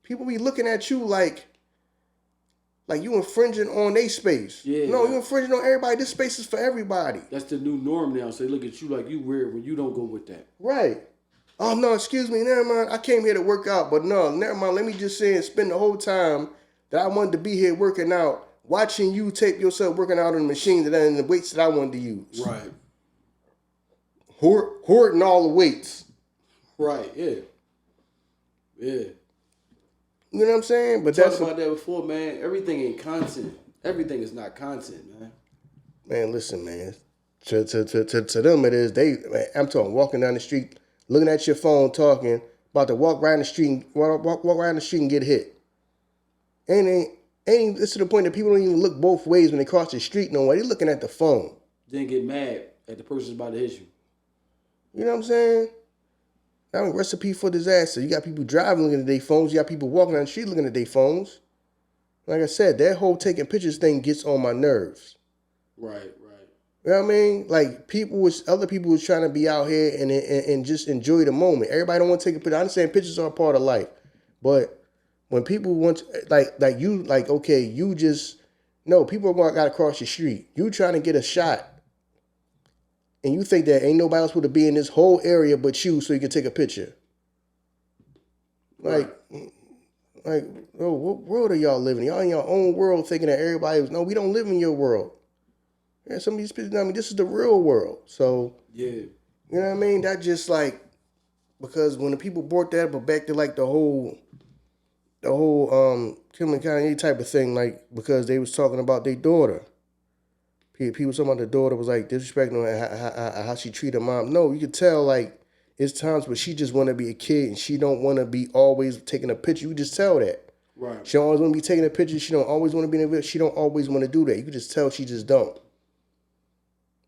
People be looking at you like you infringing on their space. Yeah. No, you infringing on everybody. This space is for everybody. That's the new norm now. So they look at you like you weird when you don't go with that. Right. Oh, no, excuse me. Never mind. I came here to work out. But no, never mind. Let me just say and spend the whole time that I wanted to be here working out, watching you tape yourself working out on the machine and the weights that I wanted to use. Right. Hoarding all the weights. Right, yeah. You know what I'm saying? But talked about that before, man. Everything ain't content. Everything is not content, man. Man, listen, man. To them it is. I'm talking walking down the street, looking at your phone, talking, about to walk right in the street, walk right in the street and get hit. It's to the point that people don't even look both ways when they cross the street no more. They looking at the phone. Then get mad at the person about to hit you. You know what I'm saying? I mean, recipe for disaster. You got people driving looking at their phones. You got people walking down the street looking at their phones. Like I said, that whole taking pictures thing gets on my nerves. Right. You know what I mean? Like other people was trying to be out here and just enjoy the moment. Everybody don't want to take a picture. I understand pictures are a part of life, but when people want to, people are going to cross your street. You trying to get a shot. And you think that ain't nobody else would be in this whole area but you so you can take a picture. Like, oh, what world are y'all living in? Y'all in your own world thinking that everybody was, no, we don't live in your world. Yeah, some of these people, I mean, this is the real world. So, yeah. You know what I mean? That just like, because when the people brought that up back to like the whole Kim and Kanye type of thing, like, because they was talking about their daughter. People talking about the daughter was like disrespecting how she treated mom. No, you could tell like it's times where she just want to be a kid and she don't want to be always taking a picture. You can just tell that. Right. She don't always want to be taking a picture. She don't always want to be in a video. She don't always want to do that. You can just tell she just don't.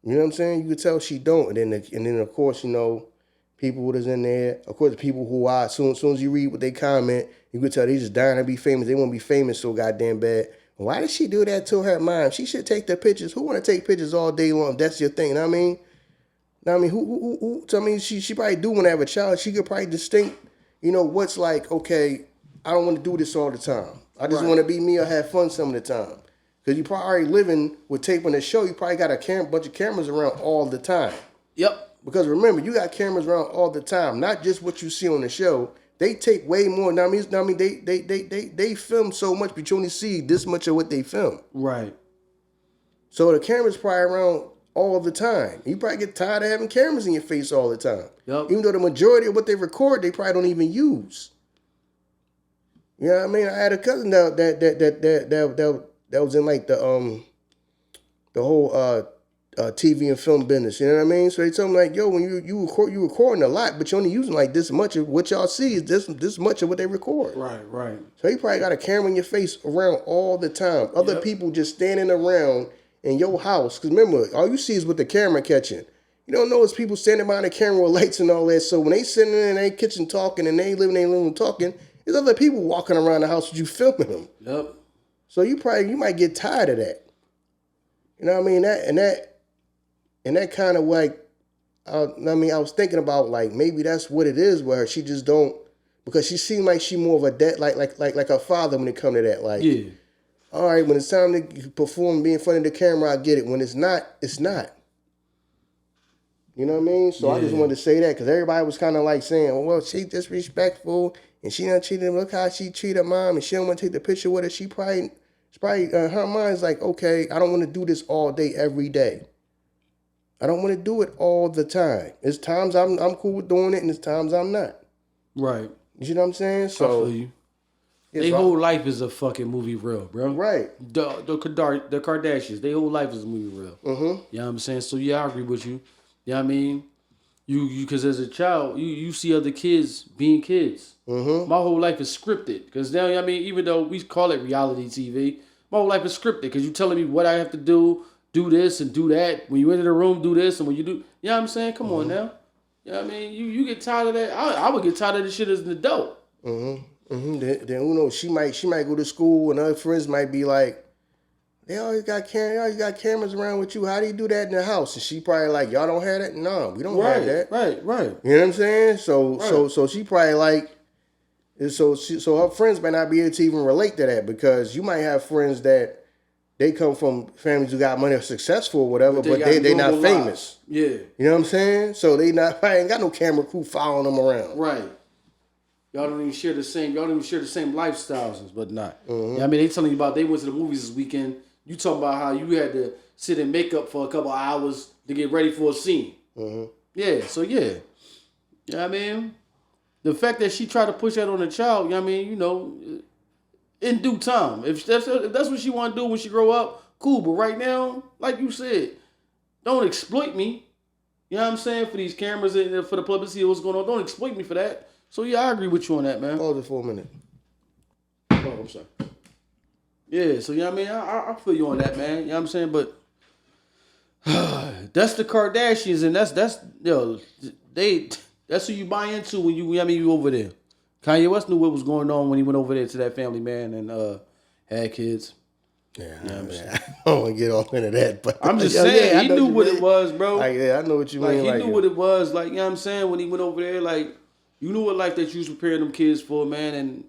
You know what I'm saying? You could tell she don't. And then of course, you know, people that's in there, of course, the people who are, as soon as you read what they comment, you could tell they just dying to be famous. They want to be famous so goddamn bad. Why did she do that to her mom? She should take the pictures. Who want to take pictures all day long? That's your thing. You know what I mean? Who so I mean, she probably do want to have a child. She could probably distinct, you know, what's like, okay, I don't want to do this all the time. I just want to be me or have fun some of the time. Because you probably already living with taping the show. You probably got a bunch of cameras around all the time. Yep. Because remember, you got cameras around all the time. Not just what you see on the show. They take way more. Now, I mean, they film so much, but you only see this much of what they film. Right. So the camera's probably around all the time. You probably get tired of having cameras in your face all the time. Yep. Even though the majority of what they record, they probably don't even use. You know what I mean? I had a cousin that was in like the whole TV and film business. You know what I mean? So they told me like, yo, when you recording a lot, but you're only using like this much of what y'all see is this much of what they record. Right. So you probably got a camera in your face around all the time. Other people just standing around in your house. Because remember, all you see is what the camera catching. You don't know it's people standing behind the camera with lights and all that. So when they sitting in their kitchen talking and they living in their room talking, there's other people walking around the house with you filming them. Yep. So you might get tired of that. You know what I mean? That kind of like, I was thinking about like maybe that's what it is where she just don't, because she seemed like she more of a dad, like her father when it come to that. Like, Yeah. All right, when it's time to perform, be in front of the camera, I get it. When it's not, it's not. You know what I mean? So I just wanted to say that because everybody was kind of like saying, well, she disrespectful and she done treated him. Look how she treated her mom and she don't want to take the picture with her. She probably her mind's like, okay, I don't want to do this all day, every day. I don't want to do it all the time. There's times I'm cool with doing it and there's times I'm not. Right. You know what I'm saying? So I feel you. Their whole life is a fucking movie reel, bro. Right. The Kardashians, their whole life is a movie reel. Mm-hmm. You know what I'm saying? So yeah, I agree with you. You know what I mean? You because as a child, you see other kids being kids. Mm-hmm. My whole life is scripted. Because now, I mean, even though we call it reality TV, my whole life is scripted. Because you're telling me what I have to do this and do that. When you enter the room, do this. And when you do, you know what I'm saying? Come on now. You know what I mean? You get tired of that. I would get tired of this shit as an adult. Mm-hmm. Mm-hmm. Then who knows? She might go to school and other friends might be like, they always got cameras around with you. How do you do that in the house? And she probably like, y'all don't have that? No, we don't have that. Right. You know what I'm saying? So she probably like, so her friends might not be able to even relate to that because you might have friends that they come from families who got money or successful or whatever, but they not famous. Yeah. You know what I'm saying? So they ain't got no camera crew following them around. Right. Y'all don't even share the same lifestyles and whatnot. Mm-hmm. I mean, they telling you about they went to the movies this weekend. You talking about how you had to sit in makeup for a couple of hours to get ready for a scene. Mm-hmm. Yeah, so yeah. You know what I mean? The fact that she tried to push that on the child, you know what I mean, you know, in due time. If that's what she want to do when she grow up, cool. But right now, like you said, don't exploit me. You know what I'm saying? For these cameras and for the publicity of what's going on. Don't exploit me for that. So yeah, I agree with you on that, man. Pause it for a minute. Oh, I'm sorry. Yeah, so you know what I mean? I feel you on that, man. You know what I'm saying? But that's the Kardashians, and that's who you buy into when you over there. Kanye West knew what was going on when he went over there to that family, man, and had kids. Yeah, you know I don't want to get all into that, but I'm just saying he knew what it was, bro. I know what you mean. He knew what it was, like, you know what I'm saying, when he went over there, like, you knew what life that you was preparing them kids for, man,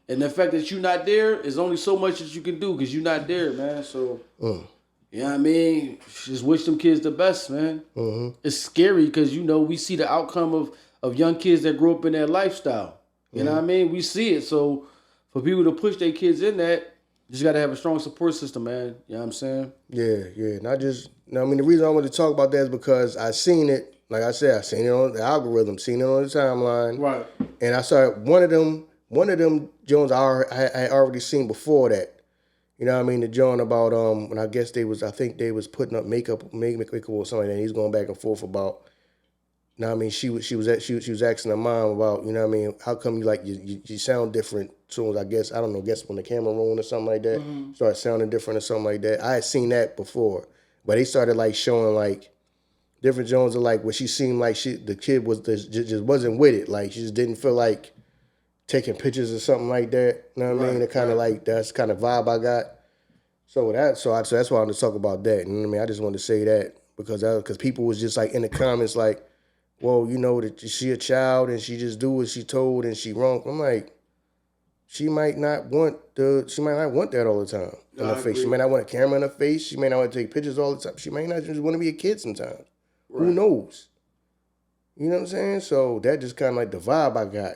and the fact that you're not there is only so much that you can do because you're not there, man. So, you know what I mean? Just wish them kids the best, man. Mm-hmm. It's scary because, you know, we see the outcome of young kids that grew up in that lifestyle. You know what I mean? We see it. So, for people to push their kids in that, you just got to have a strong support system, man. You know what I'm saying? Yeah. Not just, I mean, the reason I wanted to talk about that is because I seen it. Like I said, I seen it on the algorithm, seen it on the timeline. Right. And I saw one of them Jones I already seen before that. You know what I mean? The John about when I think they was putting up makeup or something, and he's going back and forth about. You know what I mean? She was asking her mom about, you know what I mean, how come you sound different soon as I guess when the camera rolling or something like that, start sounding different or something like that. I had seen that before. But they started like showing like different Jones are like where she seemed like the kid was just wasn't with it. Like she just didn't feel like taking pictures or something like that. You know what I mean? It kind of like that's kind of vibe I got. So that's why I wanted to talk about that. You know what I mean? I just wanted to say that because people was just like in the comments like, well, you know that she a child and she just do what she told and she wrong. I'm like, she might not want that all the time in her face. She might not want a camera in her face. She may not want to take pictures all the time. She may not just want to be a kid sometimes. Right. Who knows? You know what I'm saying? So that just kind of like the vibe I got.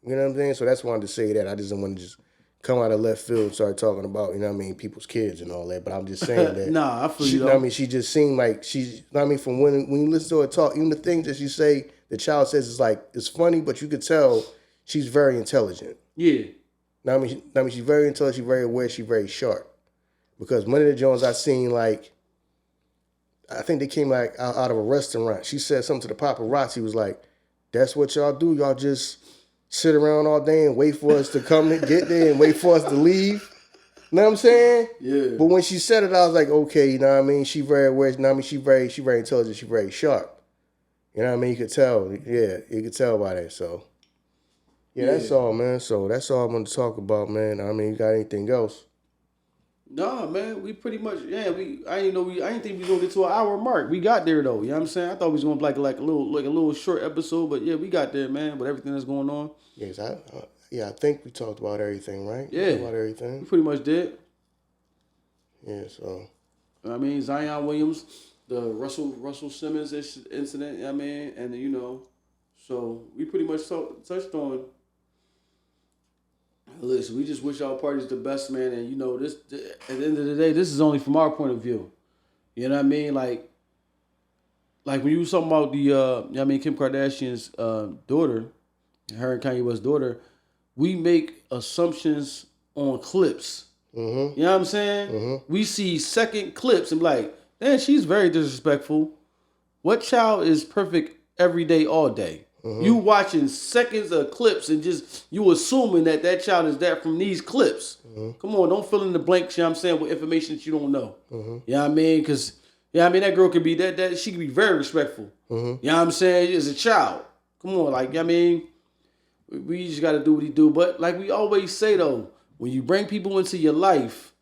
You know what I'm saying? So that's why I wanted to say that. I just didn't want to just come out of left field and start talking about, you know what I mean, people's kids and all that. But I'm just saying that. Nah, I feel you. You know what I mean? She just seemed like she's, you know what I mean, from when you listen to her talk, even the things that she say, the child says is like, it's funny, but you could tell she's very intelligent. Yeah. I mean, she's very intelligent, she's very aware, she's very sharp. Because one of the Jones I seen, like, I think they came like out of a restaurant. She said something to the paparazzi, was like, that's what y'all do. Y'all just sit around all day and wait for us to come and get there and wait for us to leave. You know what I'm saying? Yeah. But when she said it, I was like, okay, you know what I mean? She very aware, you know what I mean? She very intelligent, she very sharp. You know what I mean? You could tell. Yeah, you could tell by that, so. Yeah, that's all, man. So that's all I'm going to talk about, man. I mean, you got anything else? Nah, man. We pretty much, I didn't think we was going to get to an hour mark. We got there, though. You know what I'm saying? I thought we was going to be like a little short episode, but yeah, we got there, man, with everything that's going on. Yes, I think we talked about everything, right? Yeah. Talked about everything. We pretty much did. Yeah, so. I mean, Zion Williams, the Russell Simmons incident, you know what I mean? And, you know, so we pretty much touched on. Listen, we just wish our parties the best, man. And, you know, this at the end of the day, this is only from our point of view. You know what I mean? Like when you was talking about Kim Kardashian's daughter, her and Kanye West's daughter, we make assumptions on clips. Mm-hmm. You know what I'm saying? Mm-hmm. We see second clips and be like, man, she's very disrespectful. What child is perfect every day, all day? Mm-hmm. You watching seconds of clips and just you assuming that child is that from these clips. Mm-hmm. Come on, don't fill in the blanks, you know what I'm saying, with information that you don't know. Mm-hmm. You know what I mean? Because, that girl could be, that she could be very respectful. Mm-hmm. You know what I'm saying? As a child. Come on, like, we just got to do what he do. But like we always say, though, when you bring people into your life,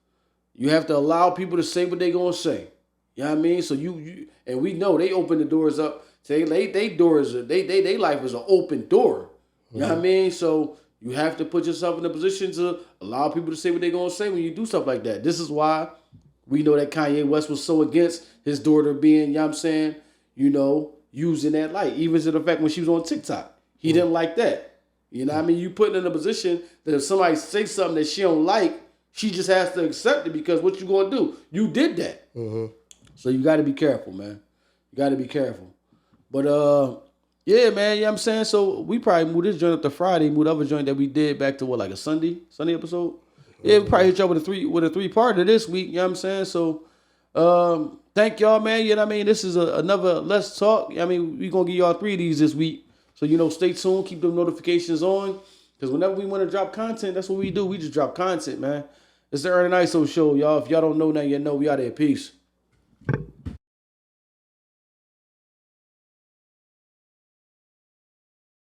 you have to allow people to say what they going to say. You know what I mean? So you and we know they open the doors up. They life is an open door. You know what I mean? So you have to put yourself in a position to allow people to say what they're going to say when you do stuff like that. This is why we know that Kanye West was so against his daughter being, you know what I'm saying, using that light. Even to the fact when she was on TikTok. He didn't like that. You know what I mean? You put in a position that if somebody says something that she don't like, she just has to accept it because what you going to do? You did that. Mm-hmm. So you got to be careful, man. You got to be careful. But, yeah, man, you know what I'm saying? So we probably moved this joint up to Friday, moved the other joint that we did back to like a Sunday episode? Yeah, we probably hit y'all with a three-parter this week, you know what I'm saying? So, thank y'all, man, you know what I mean? This is another Let's Talk. I mean, we're going to give y'all 3 of these this week. So, stay tuned, keep them notifications on. Because whenever we want to drop content, that's what we do. We just drop content, man. It's the Ern and Iso show, y'all. If y'all don't know now, you know we out there. Peace.